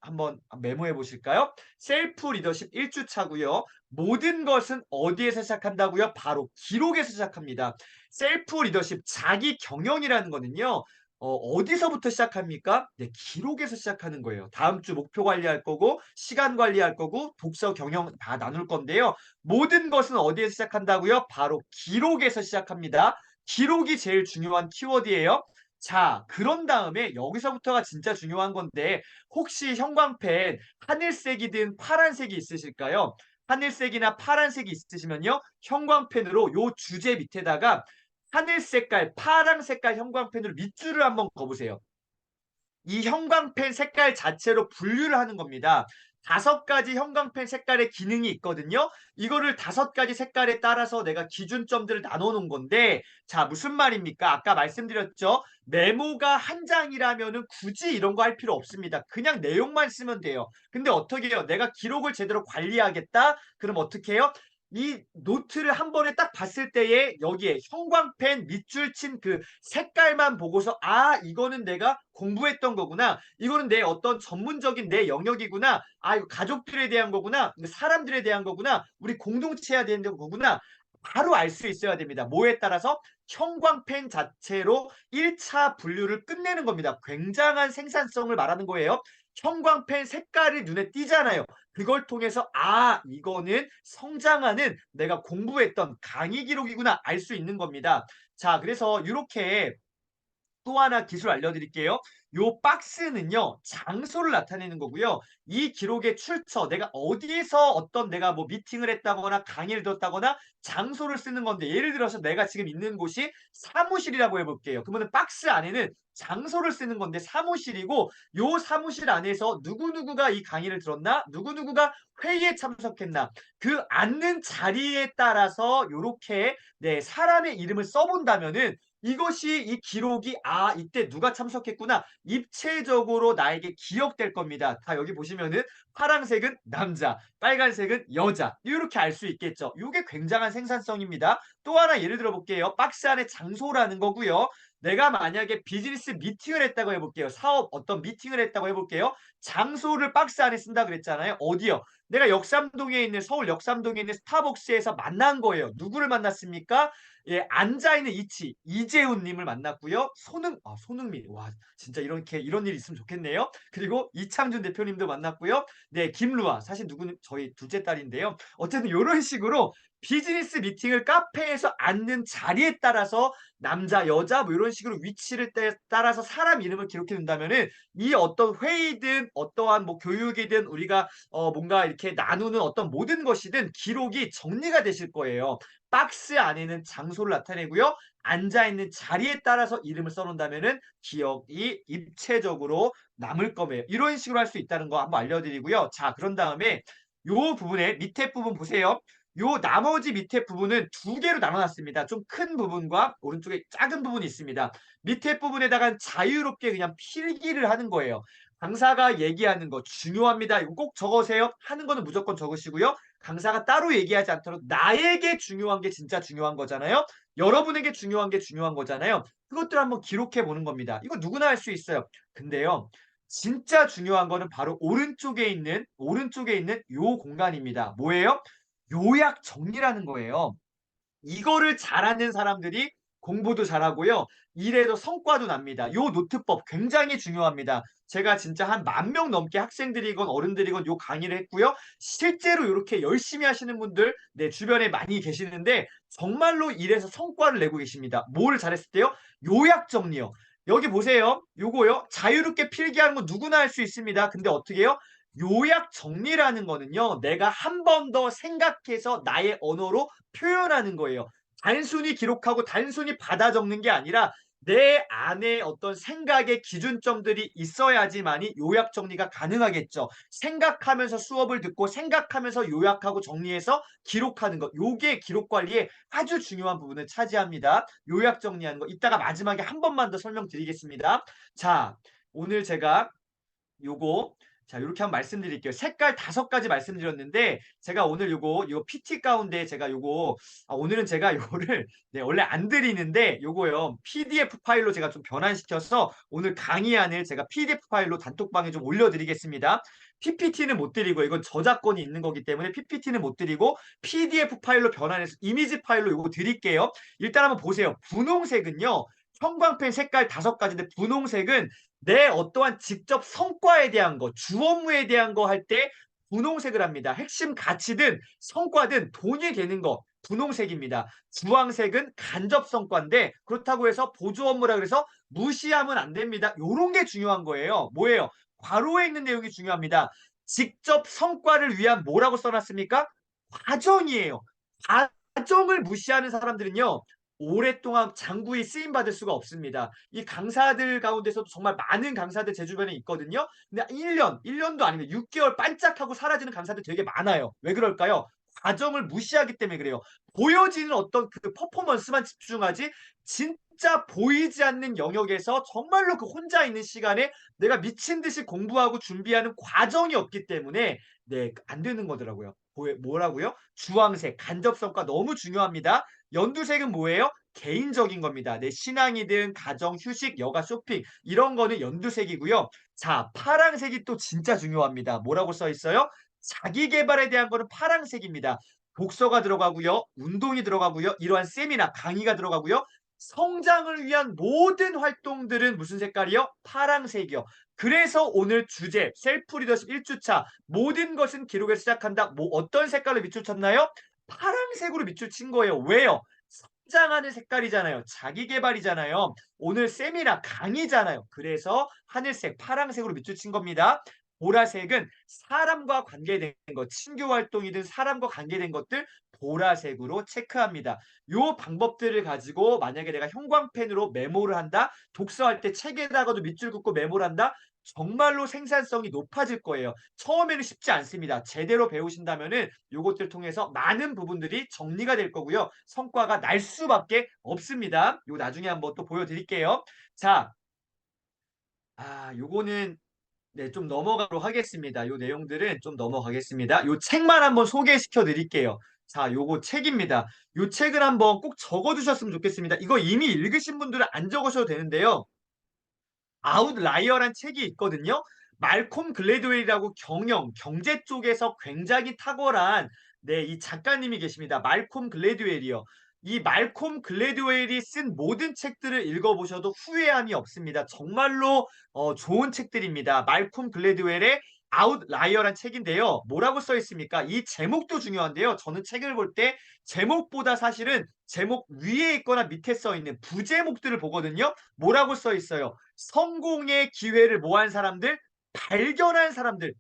메모해 보실까요? 셀프 리더십 1주차고요. 모든 것은 어디에서 시작한다고요? 바로 기록에서 시작합니다. 셀프 리더십 자기 경영이라는 거는요. 어디서부터 시작합니까? 네, 기록에서 시작하는 거예요. 다음 주 목표 관리할 거고, 시간 관리할 거고, 독서 경영 다 나눌 건데요. 모든 것은 어디에서 시작한다고요? 바로 기록에서 시작합니다. 기록이 제일 중요한 키워드예요. 자, 그런 다음에 여기서부터가 진짜 중요한 건데, 혹시 형광펜 하늘색이든 파란색이 있으실까요? 하늘색이나 파란색이 있으시면요. 형광펜으로 요 주제 밑에다가 하늘 색깔, 파랑 색깔 형광펜으로 밑줄을 한번 그어보세요. 이 형광펜 색깔 자체로 분류를 하는 겁니다. 5가지 형광펜 색깔의 기능이 있거든요. 이거를 5가지 색깔에 따라서 내가 기준점들을 나눠 놓은 건데, 자, 무슨 말입니까? 아까 말씀드렸죠. 메모가 한 장이라면은 굳이 이런 거 할 필요 없습니다. 그냥 내용만 쓰면 돼요. 근데 어떻게 해요? 내가 기록을 제대로 관리하겠다? 그럼 어떻게 해요? 이 노트를 한 번에 딱 봤을 때에 여기에 형광펜 밑줄 친 그 색깔만 보고서 아, 이거는 내가 공부했던 거구나. 이거는 내 어떤 전문적인 내 영역이구나. 아, 이거 가족들에 대한 거구나. 사람들에 대한 거구나. 우리 공동체에 대한 거구나. 바로 알 수 있어야 됩니다. 뭐에 따라서? 형광펜 자체로 1차 분류를 끝내는 겁니다. 굉장한 생산성을 말하는 거예요. 형광펜 색깔이 눈에 띄잖아요. 그걸 통해서 아, 이거는 성장하는 내가 공부했던 강의 기록이구나 알 수 있는 겁니다. 자, 그래서 이렇게 또 하나 기술 알려드릴게요. 요 박스는요, 장소를 나타내는 거고요. 이 기록의 출처, 내가 어디에서 어떤 내가 뭐 미팅을 했다거나 강의를 들었다거나 장소를 쓰는 건데, 예를 들어서 내가 지금 있는 곳이 사무실이라고 해볼게요. 그러면 박스 안에는 장소를 쓰는 건데 사무실이고, 요 사무실 안에서 누구누구가 이 강의를 들었나? 누구누구가 회의에 참석했나? 그 앉는 자리에 따라서 요렇게 네, 사람의 이름을 써본다면은 이것이 이 기록이 아, 이때 누가 참석했구나 입체적으로 나에게 기억될 겁니다. 다 여기 보시면은 파란색은 남자, 빨간색은 여자 이렇게 알 수 있겠죠. 이게 굉장한 생산성입니다. 또 하나 예를 들어 볼게요. 박스 안에 장소라는 거고요. 내가 만약에 비즈니스 미팅을 했다고 해볼게요. 사업 어떤 미팅을 했다고 해볼게요. 장소를 박스 안에 쓴다 그랬잖아요. 어디요? 내가 역삼동에 있는 서울 역삼동에 있는 스타벅스에서 만난 거예요. 누구를 만났습니까? 예, 앉아있는 이치 이재훈님을 만났고요. 손흥민 와 진짜 이렇게 이런 일이 있으면 좋겠네요. 그리고 이창준 대표님도 만났고요. 네, 김루아 사실 누구는 저희 둘째 딸인데요. 어쨌든 이런 식으로 비즈니스 미팅을 카페에서 앉는 자리에 따라서 남자 여자 뭐 이런 식으로 위치를 따라서 사람 이름을 기록해 둔다면은 이 어떤 회의든 어떠한 뭐 교육이든 우리가 뭔가 이렇게 나누는 어떤 모든 것이든 기록이 정리가 되실 거예요. 박스 안에는 장소를 나타내고요. 앉아있는 자리에 따라서 이름을 써놓는다면은 기억이 입체적으로 남을 거예요. 이런 식으로 할 수 있다는 거 한번 알려드리고요. 자, 그런 다음에 요 부분에 밑에 부분 보세요. 요 나머지 밑에 부분은 2개로 나눠놨습니다. 좀 큰 부분과 오른쪽에 작은 부분이 있습니다. 밑에 부분에다가 자유롭게 그냥 필기를 하는 거예요. 강사가 얘기하는 거 중요합니다. 이거 꼭 적으세요. 하는 거는 무조건 적으시고요. 강사가 따로 얘기하지 않도록 나에게 중요한 게 진짜 중요한 거잖아요. 여러분에게 중요한 게 중요한 거잖아요. 그것들을 한번 기록해 보는 겁니다. 이거 누구나 할 수 있어요. 근데요. 진짜 중요한 거는 바로 오른쪽에 있는 요 공간입니다. 뭐예요? 요약 정리라는 거예요. 이거를 잘하는 사람들이 공부도 잘하고요. 일에도 성과도 납니다. 요 노트법 굉장히 중요합니다. 제가 진짜 한 10,000명 넘게 학생들이건 어른들이건 요 강의를 했고요. 실제로 이렇게 열심히 하시는 분들 내 주변에 많이 계시는데 정말로 일에서 성과를 내고 계십니다. 뭘 잘했을 때요? 요약 정리요. 여기 보세요. 요거요. 자유롭게 필기하는 거 누구나 할 수 있습니다. 근데 어떻게 해요? 요약 정리라는 거는요. 내가 한 번 더 생각해서 나의 언어로 표현하는 거예요. 단순히 기록하고 단순히 받아 적는 게 아니라 내 안에 어떤 생각의 기준점들이 있어야지만이 요약 정리가 가능하겠죠. 생각하면서 수업을 듣고 생각하면서 요약하고 정리해서 기록하는 것. 요게 기록 관리에 아주 중요한 부분을 차지합니다. 요약 정리하는 거. 이따가 마지막에 한 번만 더 설명드리겠습니다. 자, 오늘 제가 요거 자, 요렇게 한번 말씀드릴게요. 색깔 5가지 말씀드렸는데 제가 오늘 요거 PT 가운데 제가 요거 오늘은 제가 요거를 네, 원래 안 드리는데 요거요. PDF 파일로 제가 좀 변환시켜서 오늘 강의안을 제가 PDF 파일로 단톡방에 좀 올려드리겠습니다. PPT는 못 드리고 이건 저작권이 있는 거기 때문에 PPT는 못 드리고 PDF 파일로 변환해서 이미지 파일로 요거 드릴게요. 일단 한번 보세요. 분홍색은요. 형광펜 색깔 5가지인데 분홍색은 내 어떠한 직접 성과에 대한 거, 주 업무에 대한 거 할 때 분홍색을 합니다. 핵심 가치든 성과든 돈이 되는 거 분홍색입니다. 주황색은 간접 성과인데 그렇다고 해서 보조 업무라 그래서 무시하면 안 됩니다. 요런 게 중요한 거예요. 뭐예요? 괄호에 있는 내용이 중요합니다. 직접 성과를 위한 뭐라고 써놨습니까? 과정이에요. 과정을 무시하는 사람들은요, 오랫동안 장구에 쓰임 받을 수가 없습니다. 이 강사들 가운데서도 정말 많은 강사들 제 주변에 있거든요. 근데 1년도 아니면 6개월 반짝하고 사라지는 강사들 되게 많아요. 왜 그럴까요? 과정을 무시하기 때문에 그래요. 보여지는 어떤 그 퍼포먼스만 집중하지 진짜 보이지 않는 영역에서 정말로 그 혼자 있는 시간에 내가 미친 듯이 공부하고 준비하는 과정이 없기 때문에 네, 안 되는 거더라고요. 뭐라고요? 주황색, 간접성과 너무 중요합니다. 연두색은 뭐예요? 개인적인 겁니다. 내 신앙이든 가정, 휴식, 여가, 쇼핑 이런 거는 연두색이고요. 자, 파랑색이 또 진짜 중요합니다. 뭐라고 써 있어요? 자기 개발에 대한 거는 파랑색입니다. 독서가 들어가고요. 운동이 들어가고요. 이러한 세미나, 강의가 들어가고요. 성장을 위한 모든 활동들은 무슨 색깔이요? 파랑색이요. 그래서 오늘 주제 셀프 리더십 1주차 모든 것은 기록에서 시작한다. 뭐 어떤 색깔로 밑줄 쳤나요? 파란색으로 밑줄 친 거예요. 왜요? 성장하는 색깔이잖아요. 자기 개발이잖아요. 오늘 세미나 강의잖아요. 그래서 하늘색, 파란색으로 밑줄 친 겁니다. 보라색은 사람과 관계된 것, 친교 활동이든 사람과 관계된 것들 보라색으로 체크합니다. 요 방법들을 가지고 만약에 내가 형광펜으로 메모를 한다. 독서할 때 책에다가도 밑줄 긋고 메모를 한다. 정말로 생산성이 높아질 거예요. 처음에는 쉽지 않습니다. 제대로 배우신다면은 요것들 통해서 많은 부분들이 정리가 될 거고요. 성과가 날 수밖에 없습니다. 요 나중에 한번 또 보여드릴게요. 자, 요거는 네, 좀 넘어가도록 하겠습니다. 요 내용들은 좀 넘어가겠습니다. 요 책만 한번 소개시켜 드릴게요. 자, 요거 책입니다. 요 책을 한번 꼭 적어 두셨으면 좋겠습니다. 이거 이미 읽으신 분들은 안 적으셔도 되는데요. 아웃라이어란 책이 있거든요. 말콤 글래드웰이라고 경제 쪽에서 굉장히 탁월한 네, 이 작가님이 계십니다. 말콤 글래드웰이요. 이 말콤 글래드웰이 쓴 모든 책들을 읽어보셔도 후회함이 없습니다. 정말로 좋은 책들입니다. 말콤 글래드웰의 아웃라이어란 책인데요. 뭐라고 써 있습니까? 이 제목도 중요한데요. 저는 책을 볼 때 제목보다 사실은 제목 위에 있거나 밑에 써 있는 부제목들을 보거든요. 뭐라고 써 있어요? 성공의 기회를 뭐한 사람들, 발견한 사람들,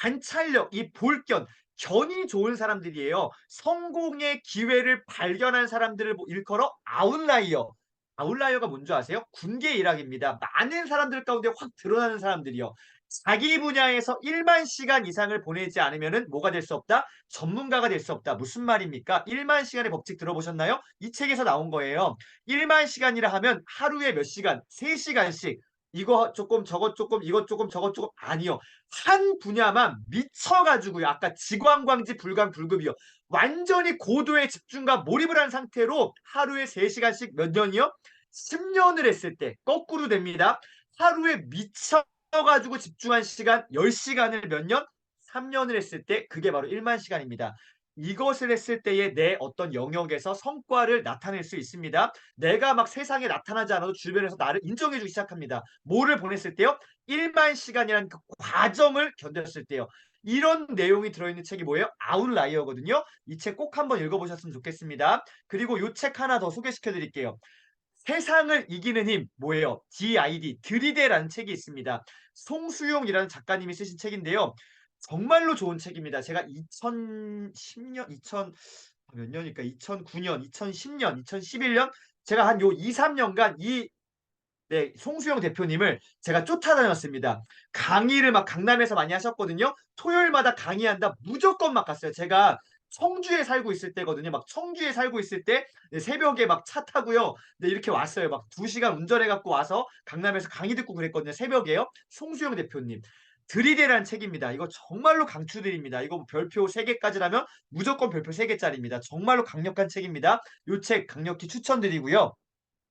관찰력, 이 볼견, 견이 좋은 사람들이에요. 성공의 기회를 발견한 사람들을 일컬어 아웃라이어. 아웃라이어가 뭔지 아세요? 군계 일학입니다. 많은 사람들 가운데 확 드러나는 사람들이요. 자기 분야에서 1만 시간 이상을 보내지 않으면 뭐가 될 수 없다? 전문가가 될 수 없다. 무슨 말입니까? 1만 시간의 법칙 들어보셨나요? 이 책에서 나온 거예요. 1만 시간이라 하면 하루에 몇 시간? 3시간씩. 이거 조금 저것 조금 이것 조금 저것 조금 아니요. 한 분야만 미쳐가지고요. 아까 지광광지 불광불급이요. 완전히 고도의 집중과 몰입을 한 상태로 하루에 3시간씩 몇 년이요? 10년을 했을 때 거꾸로 됩니다. 하루에 미쳐가지고 집중한 시간 10시간을 몇 년? 3년을 했을 때 그게 바로 1만 시간입니다. 이것을 했을 때의 내 어떤 영역에서 성과를 나타낼 수 있습니다. 내가 막 세상에 나타나지 않아도 주변에서 나를 인정해주기 시작합니다. 뭐를 보냈을 때요? 1만 시간이라는 그 과정을 견뎠을 때요. 이런 내용이 들어있는 책이 뭐예요? 아웃라이어거든요. 이 책 꼭 한번 읽어보셨으면 좋겠습니다. 그리고 이 책 하나 더 소개시켜 드릴게요. 세상을 이기는 힘 뭐예요? DID 들이대라는 책이 있습니다. 송수용이라는 작가님이 쓰신 책인데요. 정말로 좋은 책입니다. 제가 2010년, 2000 몇 년일까? 2009년, 2010년, 2011년 제가 한 요 2, 3년간 이 네, 송수영 대표님을 제가 쫓아다녔습니다. 강의를 막 강남에서 많이 하셨거든요. 토요일마다 강의한다 무조건 막 갔어요. 제가 청주에 살고 있을 때거든요. 막 청주에 살고 있을 때 네, 새벽에 막 차 타고요. 네, 이렇게 왔어요. 막 2시간 운전해 갖고 와서 강남에서 강의 듣고 그랬거든요. 새벽에요. 송수영 대표님. 들이대라는 책입니다. 이거 정말로 강추드립니다. 이거 별표 3개까지라면 무조건 별표 3개짜리입니다. 정말로 강력한 책입니다. 이 책 강력히 추천드리고요.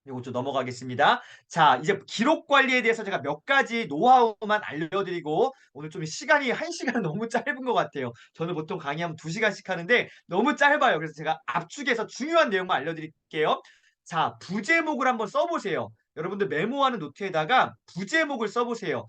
이거 좀 넘어가겠습니다. 자, 이제 기록 관리에 대해서 제가 몇 가지 노하우만 알려드리고 오늘 좀 시간이 1시간은 너무 짧은 것 같아요. 저는 보통 강의하면 2시간씩 하는데 너무 짧아요. 그래서 제가 압축해서 중요한 내용만 알려드릴게요. 자, 부제목을 한번 써보세요. 여러분들 메모하는 노트에다가 부제목을 써보세요.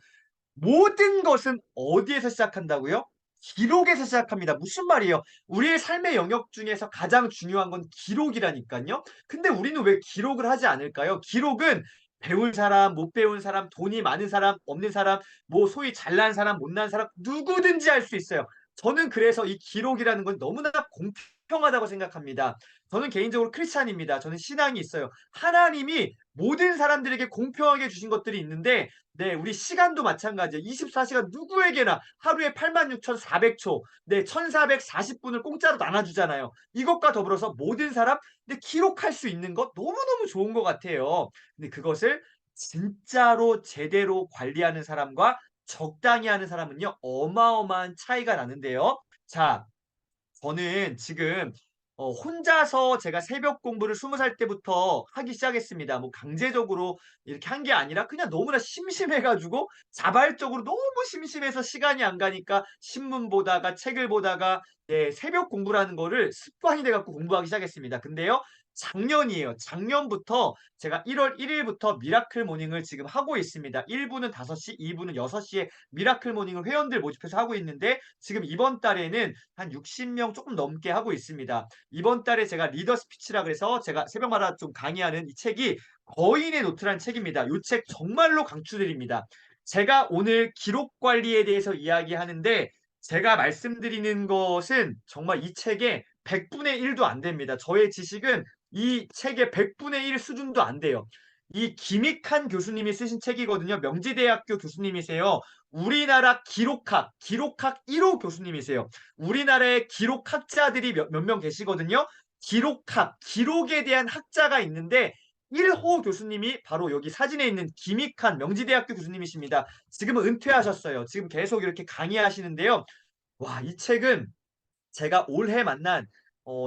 모든 것은 어디에서 시작한다고요? 기록에서 시작합니다. 무슨 말이에요? 우리의 삶의 영역 중에서 가장 중요한 건 기록이라니까요. 근데 우리는 왜 기록을 하지 않을까요? 기록은 배운 사람, 못 배운 사람, 돈이 많은 사람, 없는 사람, 뭐 소위 잘난 사람, 못난 사람 누구든지 할 수 있어요. 저는 그래서 이 기록이라는 건 너무나 공평하다고 생각합니다. 저는 개인적으로 크리스찬입니다. 저는 신앙이 있어요. 하나님이 모든 사람들에게 공평하게 주신 것들이 있는데 네, 우리 시간도 마찬가지예요. 24시간 누구에게나 하루에 86,400초, 네, 1,440분을 공짜로 나눠주잖아요. 이것과 더불어서 모든 사람 근데 기록할 수 있는 것 너무너무 좋은 것 같아요. 근데 그것을 진짜로 제대로 관리하는 사람과 적당히 하는 사람은요, 어마어마한 차이가 나는데요. 자, 저는 지금 혼자서 제가 새벽 공부를 20살 때부터 하기 시작했습니다. 뭐 강제적으로 이렇게 한 게 아니라 그냥 너무나 심심해 가지고 자발적으로 너무 심심해서 시간이 안 가니까 신문 보다가 책을 보다가 네, 새벽 공부라는 거를 습관이 돼 갖고 공부하기 시작했습니다. 근데요. 작년이에요. 작년부터 제가 1월 1 일부터 미라클 모닝을 지금 하고 있습니다. 1 부는 5시, 2 부는 6 시에 미라클 모닝을 회원들 모집해서 하고 있는데 지금 이번 달에는 한 60명 조금 넘게 하고 있습니다. 이번 달에 제가 리더 스피치라 그래서 제가 새벽마다 좀 강의하는 이 책이 거인의 노트라는 책입니다. 이 책 정말로 강추드립니다. 제가 오늘 기록 관리에 대해서 이야기하는데 제가 말씀드리는 것은 정말 이 책의 100분의 1도 안 됩니다. 저의 지식은 이 책의 100분의 1 수준도 안 돼요. 이 김익한 교수님이 쓰신 책이거든요. 명지대학교 교수님이세요. 우리나라 기록학 1호 교수님이세요. 우리나라에 기록학자들이 몇 명 계시거든요. 기록에 대한 학자가 있는데 1호 교수님이 바로 여기 사진에 있는 김익한 명지대학교 교수님이십니다. 지금은 은퇴하셨어요. 지금 계속 이렇게 강의하시는데요. 와, 이 책은 제가 올해 만난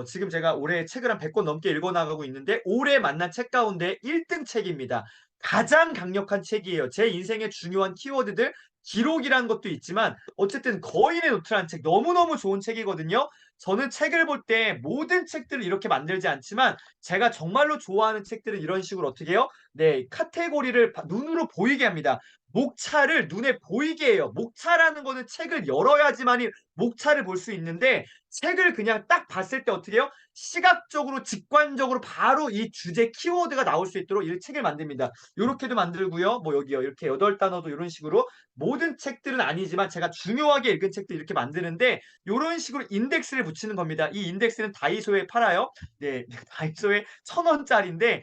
지금 제가 올해 책을 한 100권 넘게 읽어 나가고 있는데 올해 만난 책 가운데 1등 책입니다. 가장 강력한 책이에요. 제 인생의 중요한 키워드들 기록이라는 것도 있지만 어쨌든 거인의 노트라는 책 너무너무 좋은 책이거든요. 저는 책을 볼 때 모든 책들을 이렇게 만들지 않지만 제가 정말로 좋아하는 책들은 이런 식으로 어떻게 해요? 네, 카테고리를 눈으로 보이게 합니다. 목차를 눈에 보이게 해요. 목차라는 거는 책을 열어야지만이 목차를 볼 수 있는데 책을 그냥 딱 봤을 때 어떻게 해요? 시각적으로 직관적으로 바로 이 주제 키워드가 나올 수 있도록 이 책을 만듭니다. 요렇게도 만들고요. 뭐 여기요. 이렇게 8단어도 요런 식으로 모든 책들은 아니지만 제가 중요하게 읽은 책들 이렇게 만드는데 요런 식으로 인덱스를 붙이는 겁니다. 이 인덱스는 다이소에 팔아요. 네. 다이소에 1,000원짜리인데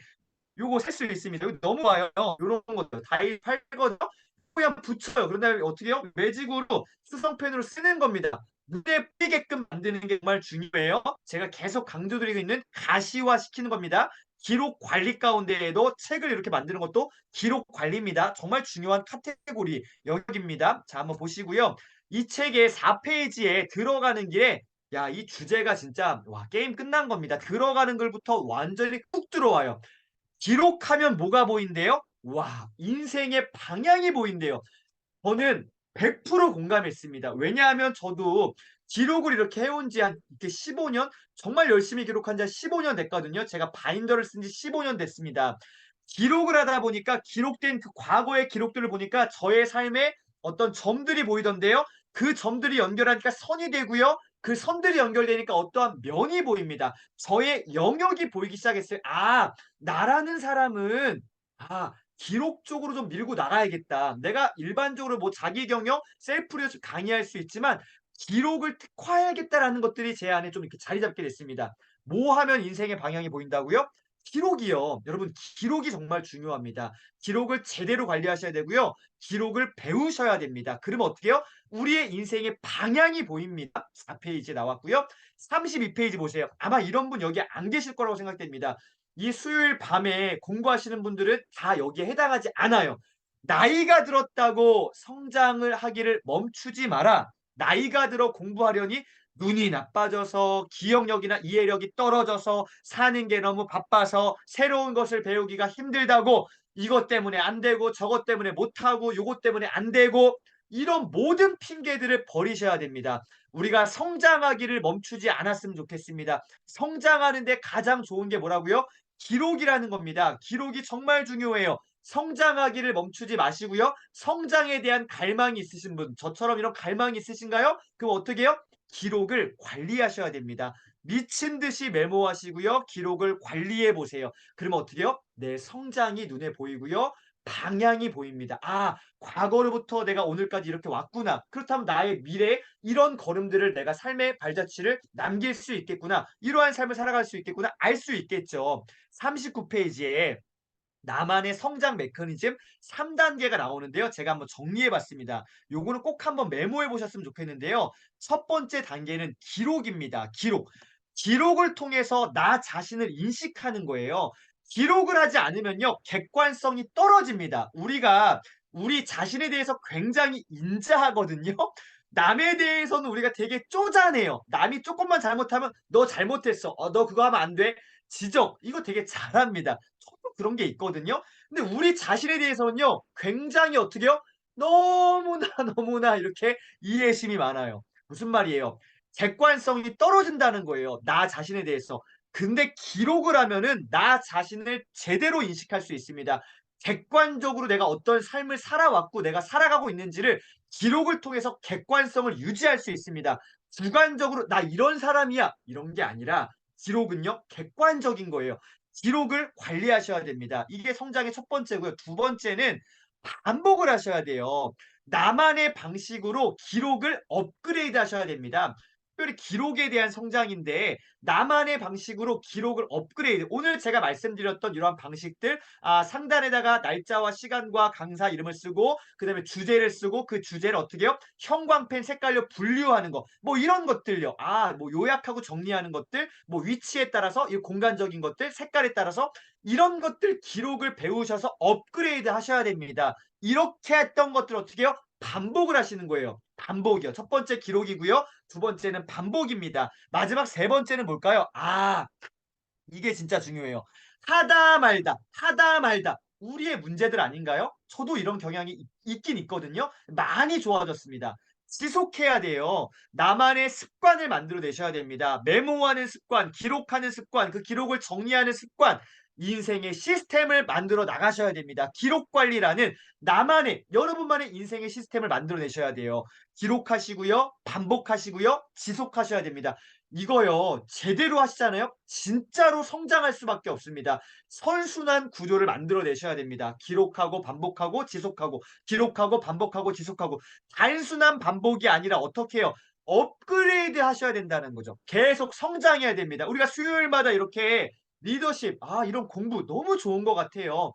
요거 살 수 있습니다. 이거 너무 좋아요. 요런 것들 다이 팔거든요. 그냥 붙여요. 그런 다음에 어떻게 해요? 매직으로 수성펜으로 쓰는 겁니다. 눈에 띄게끔 만드는 게 정말 중요해요. 제가 계속 강조드리고 있는 가시화시키는 겁니다. 기록 관리 가운데에도 책을 이렇게 만드는 것도 기록 관리입니다. 정말 중요한 카테고리 영역입니다. 자, 한번 보시고요. 이 책의 4페이지에 들어가는 길에 야, 이 주제가 진짜 와, 게임 끝난 겁니다. 들어가는 글부터 완전히 훅 들어와요. 기록하면 뭐가 보인대요? 와, 인생의 방향이 보인대요. 저는 100% 공감했습니다. 왜냐하면 저도 기록을 이렇게 해온 지 한 이렇게 15년? 정말 열심히 기록한 지 한 15년 됐거든요. 제가 바인더를 쓴 지 15년 됐습니다. 기록을 하다 보니까 기록된 그 과거의 기록들을 보니까 저의 삶에 어떤 점들이 보이던데요. 그 점들이 연결하니까 선이 되고요. 그 선들이 연결되니까 어떠한 면이 보입니다. 저의 영역이 보이기 시작했어요. 아, 나라는 사람은 아, 기록 쪽으로 좀 밀고 나가야겠다. 내가 일반적으로 뭐 자기 경영, 셀프 리더십 강의할 수 있지만 기록을 특화해야겠다라는 것들이 제 안에 좀 이렇게 자리 잡게 됐습니다. 뭐 하면 인생의 방향이 보인다고요? 기록이요. 여러분, 기록이 정말 중요합니다. 기록을 제대로 관리하셔야 되고요. 기록을 배우셔야 됩니다. 그러면 어떻게 해요? 우리의 인생의 방향이 보입니다. 4페이지에 나왔고요. 32페이지 보세요. 아마 이런 분 여기 안 계실 거라고 생각됩니다. 이 수요일 밤에 공부하시는 분들은 다 여기에 해당하지 않아요. 나이가 들었다고 성장을 하기를 멈추지 마라. 나이가 들어 공부하려니 눈이 나빠져서 기억력이나 이해력이 떨어져서 사는 게 너무 바빠서 새로운 것을 배우기가 힘들다고 이것 때문에 안 되고 저것 때문에 못하고 요것 때문에 안 되고 이런 모든 핑계들을 버리셔야 됩니다. 우리가 성장하기를 멈추지 않았으면 좋겠습니다. 성장하는데 가장 좋은 게 뭐라고요? 기록이라는 겁니다. 기록이 정말 중요해요. 성장하기를 멈추지 마시고요. 성장에 대한 갈망이 있으신 분, 저처럼 이런 갈망이 있으신가요? 그럼 어떻게 해요? 기록을 관리하셔야 됩니다. 미친 듯이 메모하시고요. 기록을 관리해 보세요. 그러면 어떻게 해요? 내 성장이 눈에 보이고요. 방향이 보입니다. 아, 과거로부터 내가 오늘까지 이렇게 왔구나. 그렇다면 나의 미래에 이런 걸음들을 내가 삶의 발자취를 남길 수 있겠구나. 이러한 삶을 살아갈 수 있겠구나. 알 수 있겠죠. 39페이지에 나만의 성장 메커니즘 3단계가 나오는데요. 제가 한번 정리해 봤습니다. 요거는 꼭 한번 메모해 보셨으면 좋겠는데요. 첫 번째 단계는 기록입니다. 기록. 기록을 통해서 나 자신을 인식하는 거예요. 기록을 하지 않으면요. 객관성이 떨어집니다. 우리가 우리 자신에 대해서 굉장히 인자하거든요. 남에 대해서는 우리가 되게 쪼잔해요. 남이 조금만 잘못하면 너 잘못했어. 너 그거 하면 안 돼. 지적. 이거 되게 잘합니다. 저도 그런 게 있거든요. 근데 우리 자신에 대해서는요. 굉장히 어떻게요? 너무나 너무나 이렇게 이해심이 많아요. 무슨 말이에요? 객관성이 떨어진다는 거예요. 나 자신에 대해서. 근데 기록을 하면은 나 자신을 제대로 인식할 수 있습니다. 객관적으로 내가 어떤 삶을 살아왔고 내가 살아가고 있는지를 기록을 통해서 객관성을 유지할 수 있습니다. 주관적으로 나 이런 사람이야 이런 게 아니라 기록은요 객관적인 거예요. 기록을 관리하셔야 됩니다. 이게 성장의 첫 번째고요. 두 번째는 반복을 하셔야 돼요. 나만의 방식으로 기록을 업그레이드 하셔야 됩니다. 특별히 기록에 대한 성장인데 나만의 방식으로 기록을 업그레이드. 오늘 제가 말씀드렸던 이러한 방식들 상단에다가 날짜와 시간과 강사 이름을 쓰고 그다음에 주제를 쓰고 그 주제를 어떻게 해요? 형광펜 색깔로 분류하는 거. 뭐 이런 것들요. 뭐 요약하고 정리하는 것들, 뭐 위치에 따라서 이 공간적인 것들, 색깔에 따라서 이런 것들 기록을 배우셔서 업그레이드 하셔야 됩니다. 이렇게 했던 것들 어떻게 해요? 반복을 하시는 거예요. 반복이요. 첫 번째 기록이고요. 두 번째는 반복입니다. 마지막 세 번째는 뭘까요? 이게 진짜 중요해요. 하다 말다, 하다 말다. 우리의 문제들 아닌가요? 저도 이런 경향이 있긴 있거든요. 많이 좋아졌습니다. 지속해야 돼요. 나만의 습관을 만들어내셔야 됩니다. 메모하는 습관, 기록하는 습관, 그 기록을 정리하는 습관, 인생의 시스템을 만들어 나가셔야 됩니다. 기록 관리라는 나만의, 여러분만의 인생의 시스템을 만들어내셔야 돼요. 기록하시고요, 반복하시고요, 지속하셔야 됩니다. 이거요, 제대로 하시잖아요? 진짜로 성장할 수밖에 없습니다. 선순환 구조를 만들어내셔야 됩니다. 기록하고 반복하고 지속하고 기록하고 반복하고 지속하고 단순한 반복이 아니라 어떻게 해요? 업그레이드 하셔야 된다는 거죠. 계속 성장해야 됩니다. 우리가 수요일마다 이렇게 리더십, 이런 공부 너무 좋은 것 같아요.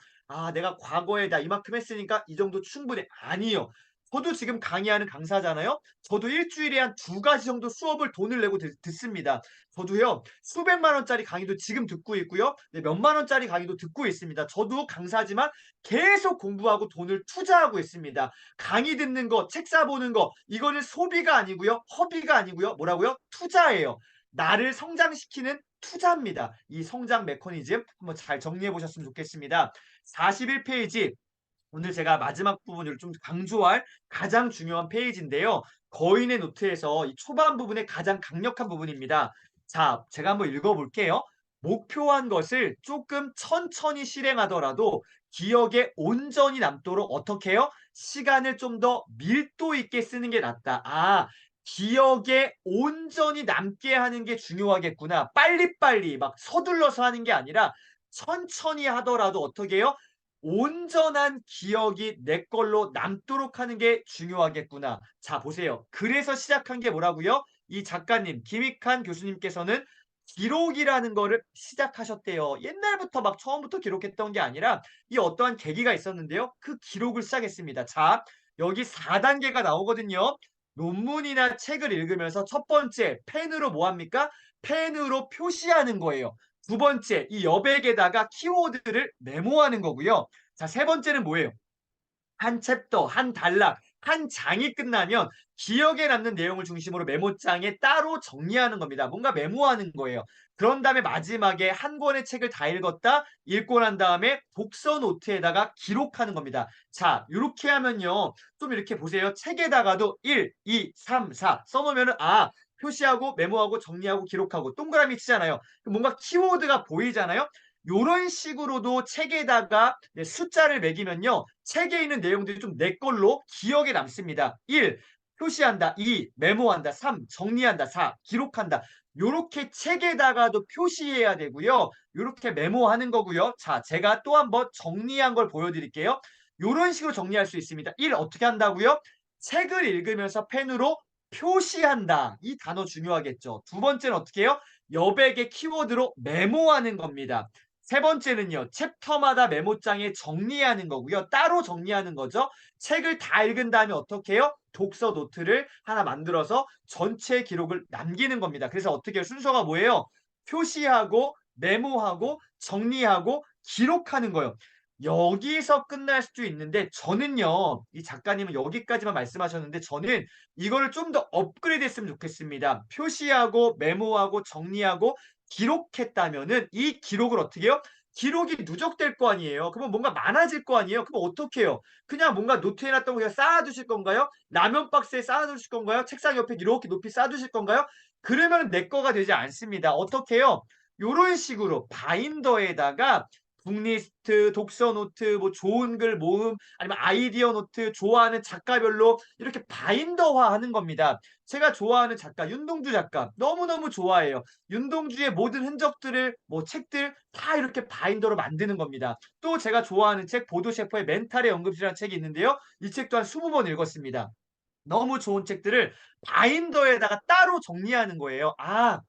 내가 과거에 나 이만큼 했으니까 이 정도 충분해. 아니요. 저도 지금 강의하는 강사잖아요. 저도 일주일에 한 2가지 정도 수업을 돈을 내고 듣습니다. 저도요. 수백만 원짜리 강의도 지금 듣고 있고요. 네, 몇만 원짜리 강의도 듣고 있습니다. 저도 강사지만 계속 공부하고 돈을 투자하고 있습니다. 강의 듣는 거, 책 사보는 거 이거는 소비가 아니고요. 허비가 아니고요. 뭐라고요? 투자예요. 나를 성장시키는 투자입니다. 이 성장 메커니즘 한번 잘 정리해 보셨으면 좋겠습니다. 41페이지 오늘 제가 마지막 부분을 좀 강조할 가장 중요한 페이지인데요. 거인의 노트에서 이 초반 부분에 가장 강력한 부분입니다. 자, 제가 한번 읽어볼게요. 목표한 것을 조금 천천히 실행하더라도 기억에 온전히 남도록 어떻게 해요? 시간을 좀 더 밀도 있게 쓰는 게 낫다. 기억에 온전히 남게 하는 게 중요하겠구나. 빨리빨리 막 서둘러서 하는 게 아니라 천천히 하더라도 어떻게 해요? 온전한 기억이 내 걸로 남도록 하는 게 중요하겠구나. 자, 보세요. 그래서 시작한 게 뭐라고요? 이 작가님, 김익한 교수님께서는 기록이라는 거를 시작하셨대요. 옛날부터 막 처음부터 기록했던 게 아니라 이 어떠한 계기가 있었는데요. 그 기록을 시작했습니다. 자, 여기 4단계가 나오거든요. 논문이나 책을 읽으면서 첫 번째, 펜으로 뭐 합니까? 펜으로 표시하는 거예요. 두 번째, 이 여백에다가 키워드를 메모하는 거고요. 자, 세 번째는 뭐예요? 한 챕터, 한 단락, 한 장이 끝나면 기억에 남는 내용을 중심으로 메모장에 따로 정리하는 겁니다. 뭔가 메모하는 거예요. 그런 다음에 마지막에 한 권의 책을 다 읽었다, 읽고 난 다음에 독서 노트에다가 기록하는 겁니다. 자, 이렇게 하면요. 좀 이렇게 보세요. 책에다가도 1, 2, 3, 4 써놓으면은 표시하고 메모하고 정리하고 기록하고 동그라미 치잖아요. 뭔가 키워드가 보이잖아요. 요런 식으로도 책에다가 숫자를 매기면요. 책에 있는 내용들이 좀 내 걸로 기억에 남습니다. 1. 표시한다. 2. 메모한다. 3. 정리한다. 4. 기록한다. 요렇게 책에다가도 표시해야 되고요. 요렇게 메모하는 거고요. 자, 제가 또 한번 정리한 걸 보여드릴게요. 이런 식으로 정리할 수 있습니다. 1. 어떻게 한다고요? 책을 읽으면서 펜으로 표시한다. 이 단어 중요하겠죠. 두 번째는 어떻게 해요? 여백의 키워드로 메모하는 겁니다. 세 번째는요. 챕터마다 메모장에 정리하는 거고요. 따로 정리하는 거죠. 책을 다 읽은 다음에 어떻게 해요? 독서 노트를 하나 만들어서 전체 기록을 남기는 겁니다. 그래서 어떻게 해요? 순서가 뭐예요? 표시하고 메모하고 정리하고 기록하는 거예요. 여기서 끝날 수도 있는데 저는요. 이 작가님은 여기까지만 말씀하셨는데 저는 이거를 좀 더 업그레이드 했으면 좋겠습니다. 표시하고 메모하고 정리하고 기록했다면은 이 기록을 어떻게 해요? 기록이 누적될 거 아니에요. 그러면 뭔가 많아질 거 아니에요. 그럼 어떻게 해요? 그냥 뭔가 노트에 놨던 거 그냥 쌓아두실 건가요? 라면 박스에 쌓아두실 건가요? 책상 옆에 이렇게 높이 쌓아두실 건가요? 그러면 내 거가 되지 않습니다. 어떻게 해요? 요런 식으로 바인더에다가 북리스트, 독서 노트, 뭐 좋은 글 모음, 아니면 아이디어 노트, 좋아하는 작가별로 이렇게 바인더화 하는 겁니다. 제가 좋아하는 작가, 윤동주 작가. 너무너무 좋아해요. 윤동주의 모든 흔적들을, 뭐 책들 다 이렇게 바인더로 만드는 겁니다. 또 제가 좋아하는 책, 보도셰퍼의 멘탈의 연금술이라는 책이 있는데요. 이 책도 한 20번 읽었습니다. 너무 좋은 책들을 바인더에다가 따로 정리하는 거예요. 아,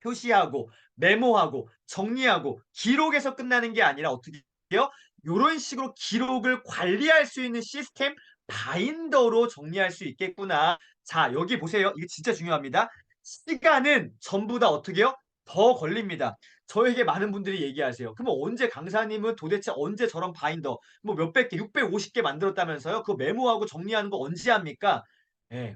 표시하고 메모하고 정리하고 기록에서 끝나는 게 아니라 어떻게 해요? 요런 식으로 기록을 관리할 수 있는 시스템 바인더로 정리할 수 있겠구나. 자, 여기 보세요. 이게 진짜 중요합니다. 시간은 전부 다 어떻게 해요? 더 걸립니다. 저에게 많은 분들이 얘기하세요. 그럼 언제 강사님은 도대체 언제 저런 바인더 뭐 몇백 개, 650개 만들었다면서요? 그거 메모하고 정리하는 거 언제 합니까? 예.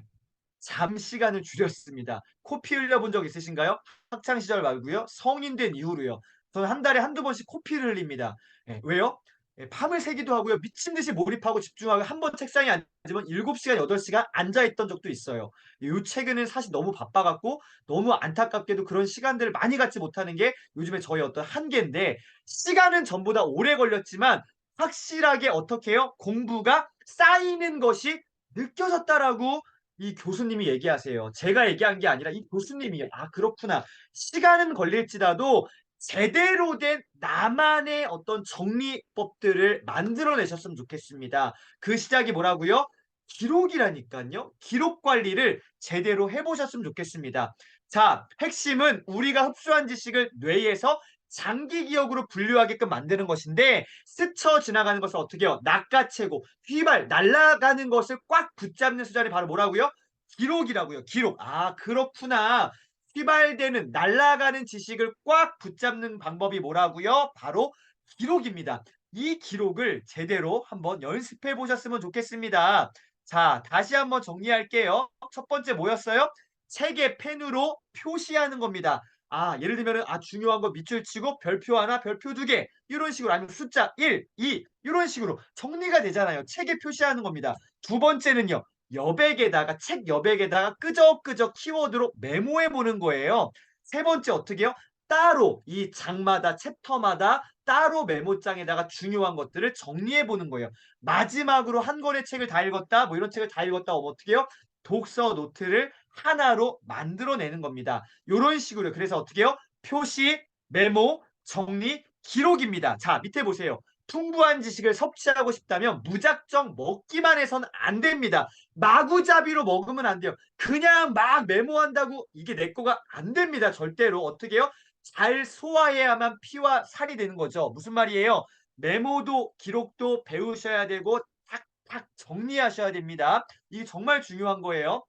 잠시간을 줄였습니다. 코피 흘려본 적 있으신가요? 학창 시절 말고요. 성인 된 이후로요. 저는 한 달에 한두 번씩 코피를 흘립니다. 예, 왜요? 예, 밤을 새기도 하고요. 미친 듯이 몰입하고 집중하고 한 번 책상에 앉으면 7시간, 8시간 앉아 있던 적도 있어요. 요 최근은 사실 너무 바빠 갖고 너무 안타깝게도 그런 시간들을 많이 갖지 못하는 게 요즘에 저희 어떤 한계인데 시간은 전부 다 오래 걸렸지만 확실하게 어떻게 해요? 공부가 쌓이는 것이 느껴졌다라고 이 교수님이 얘기하세요. 제가 얘기한 게 아니라 이 교수님이 아 그렇구나. 시간은 걸릴지라도 제대로 된 나만의 어떤 정리법들을 만들어내셨으면 좋겠습니다. 그 시작이 뭐라고요? 기록이라니까요. 기록 관리를 제대로 해보셨으면 좋겠습니다. 자, 핵심은 우리가 흡수한 지식을 뇌에서 장기 기억으로 분류하게끔 만드는 것인데 스쳐 지나가는 것을 어떻게 해요? 낚아채고 휘발 날아가는 것을 꽉 붙잡는 수단이 바로 뭐라고요? 기록이라고요. 기록. 아 그렇구나. 휘발되는 날아가는 지식을 꽉 붙잡는 방법이 뭐라고요? 바로 기록입니다. 이 기록을 제대로 한번 연습해 보셨으면 좋겠습니다. 자, 다시 한번 정리할게요. 첫 번째 뭐였어요? 책에 펜으로 표시하는 겁니다. 아, 예를 들면은 중요한 거 밑줄 치고 별표 하나, 별표 두 개. 이런 식으로 아니면 숫자 1, 2 이런 식으로 정리가 되잖아요. 책에 표시하는 겁니다. 두 번째는요. 여백에다가 책 여백에다가 끄적끄적 키워드로 메모해 보는 거예요. 세 번째 어떻게 해요? 따로 이 장마다 챕터마다 따로 메모장에다가 중요한 것들을 정리해 보는 거예요. 마지막으로 한 권의 책을 다 읽었다. 뭐 이런 책을 다 읽었다. 어떻게 해요? 독서 노트를 하나로 만들어내는 겁니다. 요런 식으로 그래서 어떻게 해요? 표시, 메모, 정리, 기록입니다. 자, 밑에 보세요. 풍부한 지식을 섭취하고 싶다면 무작정 먹기만 해서는 안 됩니다. 마구잡이로 먹으면 안 돼요. 그냥 막 메모한다고 이게 내 거가 안 됩니다. 절대로. 어떻게 해요? 잘 소화해야만 피와 살이 되는 거죠. 무슨 말이에요? 메모도 기록도 배우셔야 되고 탁탁 정리하셔야 됩니다. 이게 정말 중요한 거예요.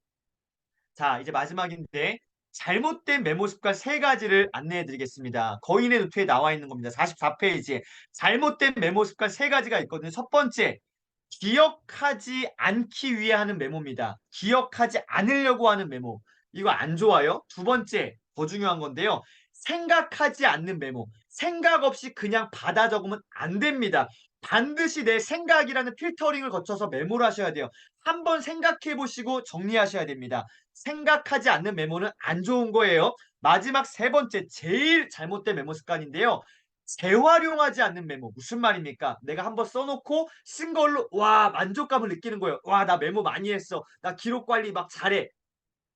자, 이제 마지막인데 잘못된 메모 습관 세 가지를 안내해 드리겠습니다. 거인의 노트에 나와 있는 겁니다. 44페이지에 잘못된 메모 습관 세 가지가 있거든요. 첫 번째, 기억하지 않기 위해 하는 메모입니다. 기억하지 않으려고 하는 메모. 이거 안 좋아요. 두 번째, 더 중요한 건데요. 생각하지 않는 메모. 생각 없이 그냥 받아 적으면 안 됩니다. 반드시 내 생각이라는 필터링을 거쳐서 메모를 하셔야 돼요. 한번 생각해 보시고 정리하셔야 됩니다. 생각하지 않는 메모는 안 좋은 거예요. 마지막 세 번째, 제일 잘못된 메모 습관인데요. 재활용하지 않는 메모. 무슨 말입니까? 내가 한번 써놓고 쓴 걸로 와 만족감을 느끼는 거예요. 와 나 메모 많이 했어. 나 기록 관리 막 잘해.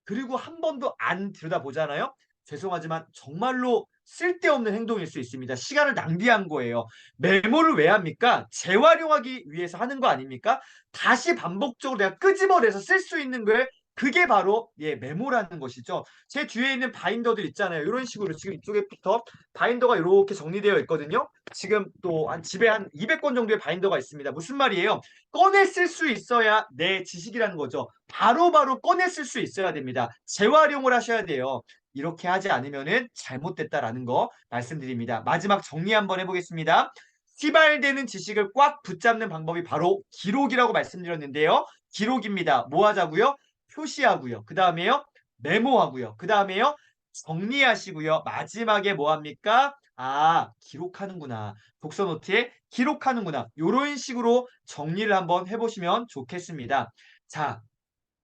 그리고 한 번도 안 들여다보잖아요. 죄송하지만 정말로 쓸데없는 행동일 수 있습니다. 시간을 낭비한 거예요. 메모를 왜 합니까? 재활용하기 위해서 하는 거 아닙니까? 다시 반복적으로 내가 끄집어내서 쓸 수 있는 걸 그게 바로 메모라는 것이죠. 제 뒤에 있는 바인더들 있잖아요. 이런 식으로 지금 이쪽에부터 바인더가 이렇게 정리되어 있거든요. 지금 또 집에 한 200권 정도의 바인더가 있습니다. 무슨 말이에요? 꺼내 쓸 수 있어야 내 지식이라는 거죠. 바로바로 꺼내 쓸 수 있어야 됩니다. 재활용을 하셔야 돼요. 이렇게 하지 않으면은 잘못됐다라는 거 말씀드립니다. 마지막 정리 한번 해보겠습니다. 시발되는 지식을 꽉 붙잡는 방법이 바로 기록이라고 말씀드렸는데요. 기록입니다. 뭐 하자고요? 표시하고요. 그 다음에요. 메모하고요. 그 다음에요. 정리하시고요. 마지막에 뭐 합니까? 아, 기록하는구나. 독서 노트에 기록하는구나. 이런 식으로 정리를 한번 해보시면 좋겠습니다. 자,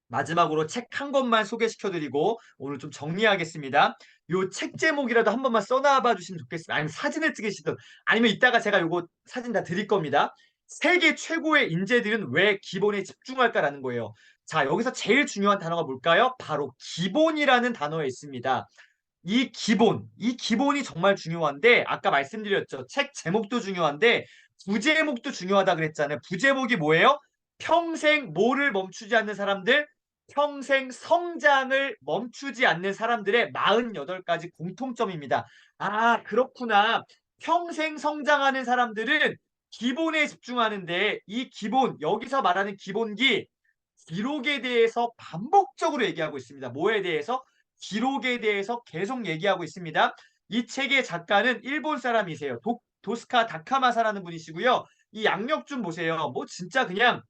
마지막으로 책 한 권만 소개시켜드리고 오늘 좀 정리하겠습니다. 요 책 제목이라도 한 번만 써놔봐 주시면 좋겠습니다. 아니면 사진을 찍으시든 아니면 이따가 제가 요거 사진 다 드릴 겁니다. 세계 최고의 인재들은 왜 기본에 집중할까라는 거예요. 자, 여기서 제일 중요한 단어가 뭘까요? 바로 기본이라는 단어에 있습니다. 이 기본이 정말 중요한데 아까 말씀드렸죠. 책 제목도 중요한데 부제목도 중요하다 그랬잖아요. 부제목이 뭐예요? 평생 뭐를 멈추지 않는 사람들, 평생 성장을 멈추지 않는 사람들의 48가지 공통점입니다. 아, 그렇구나. 평생 성장하는 사람들은 기본에 집중하는데 이 기본, 여기서 말하는 기본기, 기록에 대해서 반복적으로 얘기하고 있습니다. 뭐에 대해서? 기록에 대해서 계속 얘기하고 있습니다. 이 책의 작가는 일본 사람이세요. 도스카 다카마사라는 분이시고요. 이 양력 좀 보세요. 뭐 진짜 그냥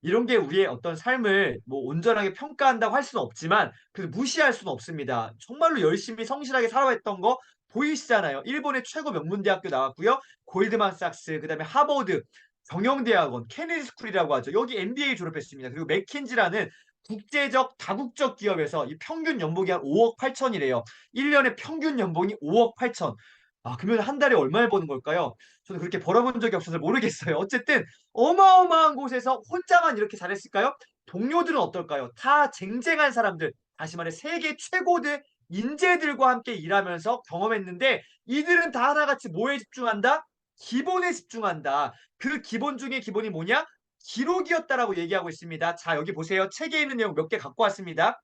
이런 게 우리의 어떤 삶을 뭐 온전하게 평가한다고 할 수는 없지만 그래도 무시할 수는 없습니다. 정말로 열심히 성실하게 살아왔던 거 보이시잖아요. 일본의 최고 명문대학교 나왔고요. 골드만삭스, 그다음에 하버드, 경영대학원, 케네디 스쿨이라고 하죠. 여기 MBA 졸업했습니다. 그리고 맥킨지라는 국제적 다국적 기업에서 이 평균 연봉이 한 5억 8천이래요. 1년에 평균 연봉이 5억 8천. 아, 그러면 한 달에 얼마를 버는 걸까요? 저는 그렇게 벌어본 적이 없어서 모르겠어요. 어쨌든 어마어마한 곳에서 혼자만 이렇게 잘했을까요? 동료들은 어떨까요? 다 쟁쟁한 사람들, 다시 말해 세계 최고의 인재들과 함께 일하면서 경험했는데 이들은 다 하나같이 뭐에 집중한다? 기본에 집중한다. 그 기본 중에 기본이 뭐냐? 기록이었다라고 얘기하고 있습니다. 자, 여기 보세요. 책에 있는 내용 몇 개 갖고 왔습니다.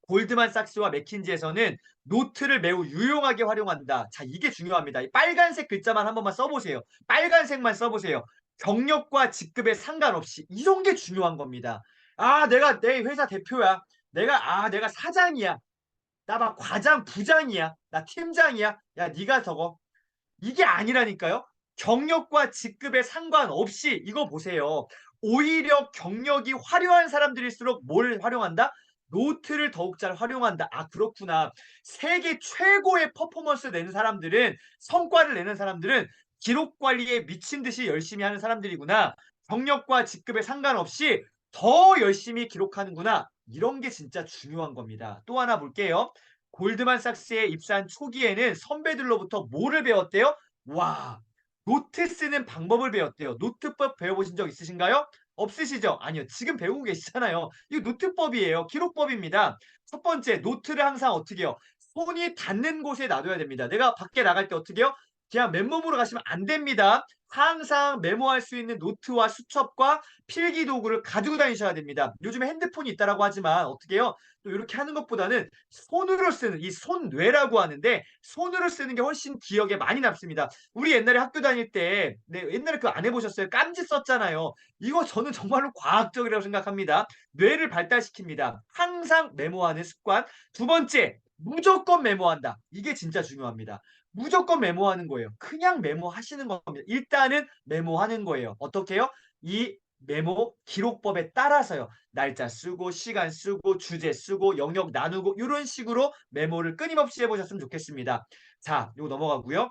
골드만삭스와 맥킨지에서는 노트를 매우 유용하게 활용한다. 자, 이게 중요합니다. 이 빨간색 글자만 한 번만 써보세요. 빨간색만 써보세요. 경력과 직급에 상관없이 이런 게 중요한 겁니다. 아, 내가 내 회사 대표야. 내가 사장이야. 나 막 과장, 부장이야. 나 팀장이야. 야, 네가 적어. 이게 아니라니까요. 경력과 직급에 상관없이 이거 보세요. 오히려 경력이 화려한 사람들일수록 뭘 활용한다? 노트를 더욱 잘 활용한다. 아, 그렇구나. 세계 최고의 퍼포먼스 내는 사람들은, 성과를 내는 사람들은 기록 관리에 미친 듯이 열심히 하는 사람들이구나. 경력과 직급에 상관없이 더 열심히 기록하는구나. 이런 게 진짜 중요한 겁니다. 또 하나 볼게요. 골드만삭스에 입사한 초기에는 선배들로부터 뭐를 배웠대요? 와, 노트 쓰는 방법을 배웠대요. 노트법 배워보신 적 있으신가요? 없으시죠? 아니요. 지금 배우고 계시잖아요. 이거 노트법이에요. 기록법입니다. 첫 번째, 노트를 항상 어떻게 해요? 손이 닿는 곳에 놔둬야 됩니다. 내가 밖에 나갈 때 어떻게 해요? 그냥 맨몸으로 가시면 안 됩니다. 항상 메모할 수 있는 노트와 수첩과 필기 도구를 가지고 다니셔야 됩니다. 요즘에 핸드폰이 있다라고 하지만 어떻게 해요? 또 이렇게 하는 것보다는 손으로 쓰는 이 손뇌라고 하는데 손으로 쓰는 게 훨씬 기억에 많이 남습니다. 우리 옛날에 학교 다닐 때 옛날에 그거 안 해보셨어요? 깜지 썼잖아요. 이거 저는 정말로 과학적이라고 생각합니다. 뇌를 발달시킵니다. 항상 메모하는 습관. 두 번째, 무조건 메모한다. 이게 진짜 중요합니다. 무조건 메모하는 거예요. 그냥 메모하시는 겁니다. 일단은 메모하는 거예요. 어떻게 해요? 이 메모 기록법에 따라서요. 날짜 쓰고 시간 쓰고 주제 쓰고 영역 나누고 이런 식으로 메모를 끊임없이 해보셨으면 좋겠습니다. 자, 이거 넘어가고요.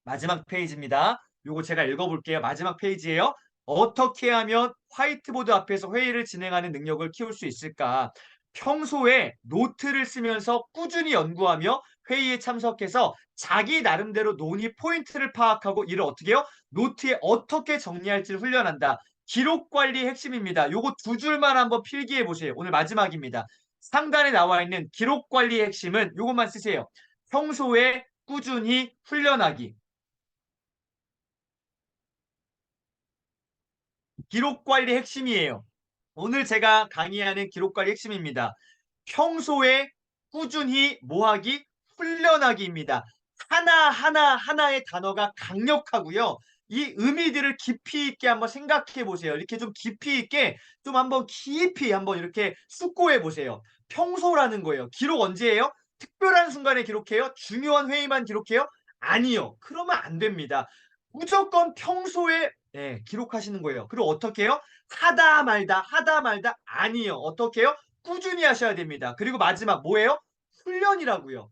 마지막 페이지입니다. 요거 제가 읽어볼게요. 마지막 페이지예요. 어떻게 하면 화이트보드 앞에서 회의를 진행하는 능력을 키울 수 있을까? 평소에 노트를 쓰면서 꾸준히 연구하며 회의에 참석해서 자기 나름대로 논의 포인트를 파악하고 이를 어떻게 해요? 노트에 어떻게 정리할지를 훈련한다. 기록 관리 핵심입니다. 요거 두 줄만 한번 필기해 보세요. 오늘 마지막입니다. 상단에 나와 있는 기록 관리의 핵심은 이것만 쓰세요. 평소에 꾸준히 훈련하기. 기록 관리 핵심이에요. 오늘 제가 강의하는 기록 관리 핵심입니다. 평소에 꾸준히 뭐하기? 훈련하기입니다. 하나의 단어가 강력하고요. 이 의미들을 깊이 있게 한번 생각해 보세요. 이렇게 좀 깊이 있게 좀 한번 깊이 한번 이렇게 숙고해 보세요. 평소라는 거예요. 기록 언제 해요? 특별한 순간에 기록해요? 중요한 회의만 기록해요? 아니요. 그러면 안 됩니다. 무조건 평소에 기록하시는 거예요. 그리고 어떻게 해요? 하다 말다 아니요. 어떻게 해요? 꾸준히 하셔야 됩니다. 그리고 마지막 뭐예요? 훈련이라고요.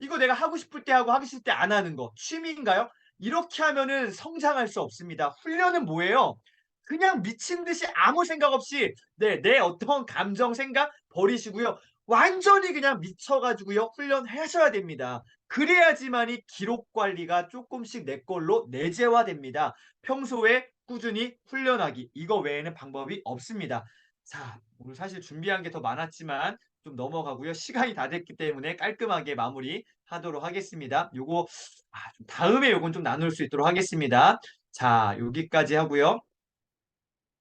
이거 내가 하고 싶을 때 하고 하기 싫을 때 안 하는 거 취미인가요? 이렇게 하면은 성장할 수 없습니다. 훈련은 뭐예요? 그냥 미친 듯이 아무 생각 없이 내 어떤 감정 생각 버리시고요. 완전히 그냥 미쳐가지고요. 훈련하셔야 됩니다. 그래야지만이 기록 관리가 조금씩 내 걸로 내재화됩니다. 평소에 꾸준히 훈련하기. 이거 외에는 방법이 없습니다. 자, 오늘 사실 준비한 게 더 많았지만 좀 넘어가고요. 시간이 다 됐기 때문에 깔끔하게 마무리하도록 하겠습니다. 요거 좀 다음에 요건 좀 나눌 수 있도록 하겠습니다. 자, 여기까지 하고요.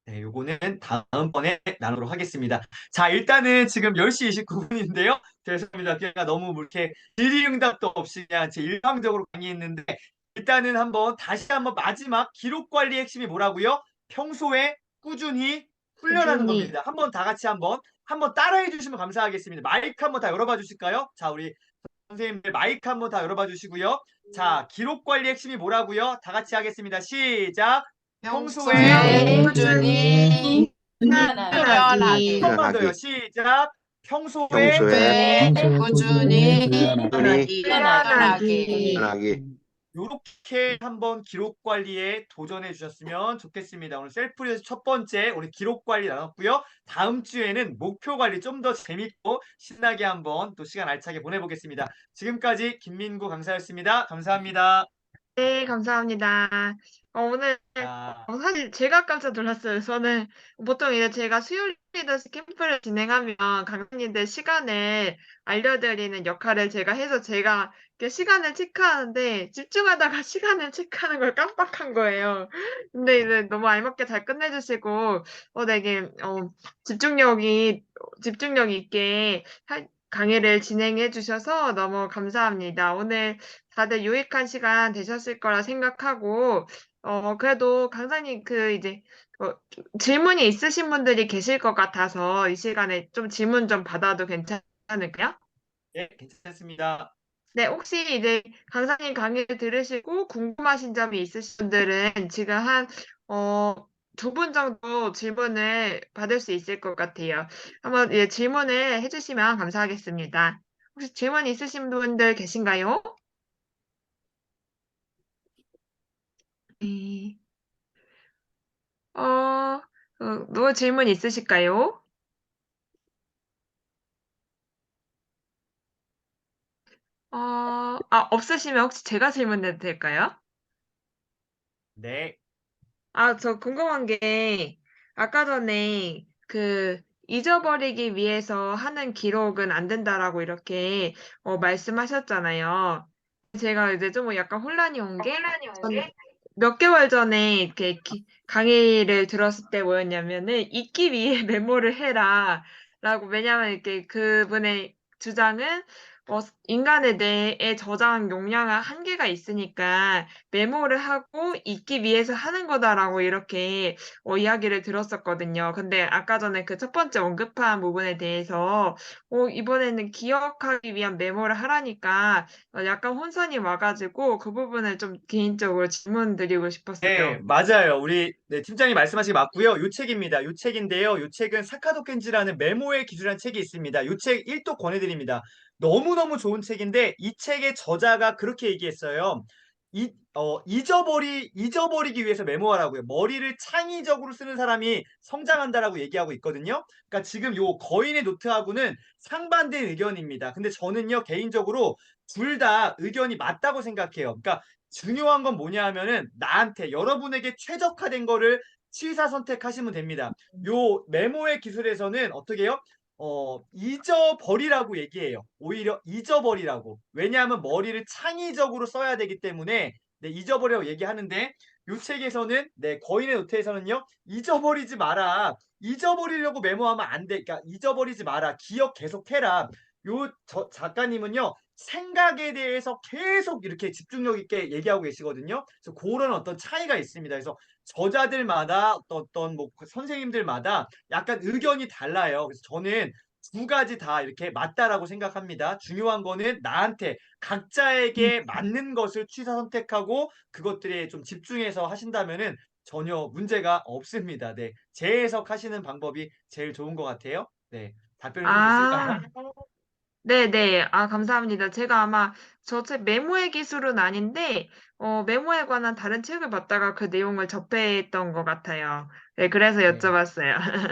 네, 요거는 다음번에 나누도록 하겠습니다. 자, 일단은 지금 10시 29분인데요. 죄송합니다. 제가 너무 이렇게 질의응답도 없이 그냥 제 일방적으로 강의했는데 일단은 다시 한번 마지막 기록 관리 핵심이 뭐라고요? 평소에 꾸준히 훈련하는 꾸준히. 겁니다. 한번 다 같이 한번 따라해 주시면 감사하겠습니다. 마이크 한번 다 열어봐 주실까요? 자, 우리 선생님들 마이크 한번 다 열어봐 주시고요. 자, 기록 관리 핵심이 뭐라고요? 다 같이 하겠습니다. 시작. 평소에 평소에 꾸준히 훈련하기. 한 번 더요. 시작. 평소에 평소에 꾸준히 꾸준히 훈련하기. 훈련하기. 이렇게 한번 기록 관리에 도전해 주셨으면 좋겠습니다. 오늘 셀프리에서 첫 번째 우리 기록 관리 나눴고요. 다음 주에는 목표 관리 좀 더 재밌고 신나게 한번 또 시간 알차게 보내보겠습니다. 지금까지 김민구 강사였습니다. 감사합니다. 네, 감사합니다. 오늘 자, 사실 제가 깜짝 놀랐어요. 저는 보통 이제 제가 수요 리더십 캠프를 진행하면 강사님들 시간을 알려드리는 역할을 제가 해서 제가 이렇게 시간을 체크하는데 집중하다가 시간을 체크하는 걸 깜빡한 거예요. 근데 이제 너무 알맞게 잘 끝내주시고 되게 집중력 있게 강의를 진행해 주셔서 너무 감사합니다. 오늘 다들 유익한 시간 되셨을 거라 생각하고, 그래도 강사님 이제, 질문이 있으신 분들이 계실 것 같아서 이 시간에 좀 질문 좀 받아도 괜찮을까요? 네, 괜찮습니다. 네, 혹시 이제 강사님 강의를 들으시고 궁금하신 점이 있으신 분들은 지금 두 분 정도 질문을 받을 수 있을 것 같아요. 한번 질문을 해주시면 감사하겠습니다. 혹시 질문 있으신 분들 계신가요? 네. 누구 질문 있으실까요? 없으시면 혹시 제가 질문해도 될까요? 네. 저 궁금한 게, 아까 전에 잊어버리기 위해서 하는 기록은 안 된다라고 이렇게 말씀하셨잖아요. 제가 이제 좀 약간 혼란이 온 게, 몇 개월 전에 이렇게 강의를 들었을 때 뭐였냐면은 잊기 위해 메모를 해라 라고 왜냐하면 이렇게 그분의 주장은 인간의 뇌에 저장 용량은 한계가 있으니까 메모를 하고 잊기 위해서 하는 거다라고 이렇게 이야기를 들었었거든요. 근데 아까 전에 그 첫 번째 언급한 부분에 대해서 이번에는 기억하기 위한 메모를 하라니까 약간 혼선이 와가지고 그 부분을 좀 개인적으로 질문드리고 네, 싶었어요. 맞아요. 우리 팀장님 말씀하신 게 맞고요. 요 책입니다. 요 책인데요. 요 책은 사카도 켄지라는 메모의 기술이라는 책이 있습니다. 요 책 1도 권해드립니다. 너무너무 좋은 책인데 이 책의 저자가 그렇게 얘기했어요. 잊어버리기 위해서 메모하라고요. 머리를 창의적으로 쓰는 사람이 성장한다라고 얘기하고 있거든요. 그러니까 지금 요 거인의 노트하고는 상반된 의견입니다. 근데 저는요, 개인적으로 둘 다 의견이 맞다고 생각해요. 그러니까 중요한 건 뭐냐 하면은 나한테 여러분에게 최적화된 거를 취사 선택하시면 됩니다. 요 메모의 기술에서는 어떻게 해요? 잊어버리라고 얘기해요. 오히려 잊어버리라고. 왜냐하면 머리를 창의적으로 써야 되기 때문에 네, 잊어버리라고 얘기하는데 이 책에서는 네, 거인의 노트에서는요. 잊어버리지 마라. 잊어버리려고 메모하면 안 돼. 그러니까 잊어버리지 마라. 기억 계속해라. 작가님은요. 생각에 대해서 계속 이렇게 집중력 있게 얘기하고 계시거든요. 그래서 그런 어떤 차이가 있습니다. 그래서 저자들마다 어떤 뭐 선생님들마다 약간 의견이 달라요. 그래서 저는 두 가지 다 이렇게 맞다라고 생각합니다. 중요한 거는 나한테 각자에게 맞는 것을 취사 선택하고 그것들에 좀 집중해서 하신다면은 전혀 문제가 없습니다. 네. 재해석하시는 방법이 제일 좋은 것 같아요. 네. 답변을 좀 아, 줬을까요? 네네. 아, 감사합니다. 제가 아마 저 책 메모의 기술은 아닌데, 메모에 관한 다른 책을 봤다가 그 내용을 접했던 것 같아요. 네, 그래서 네. 여쭤봤어요.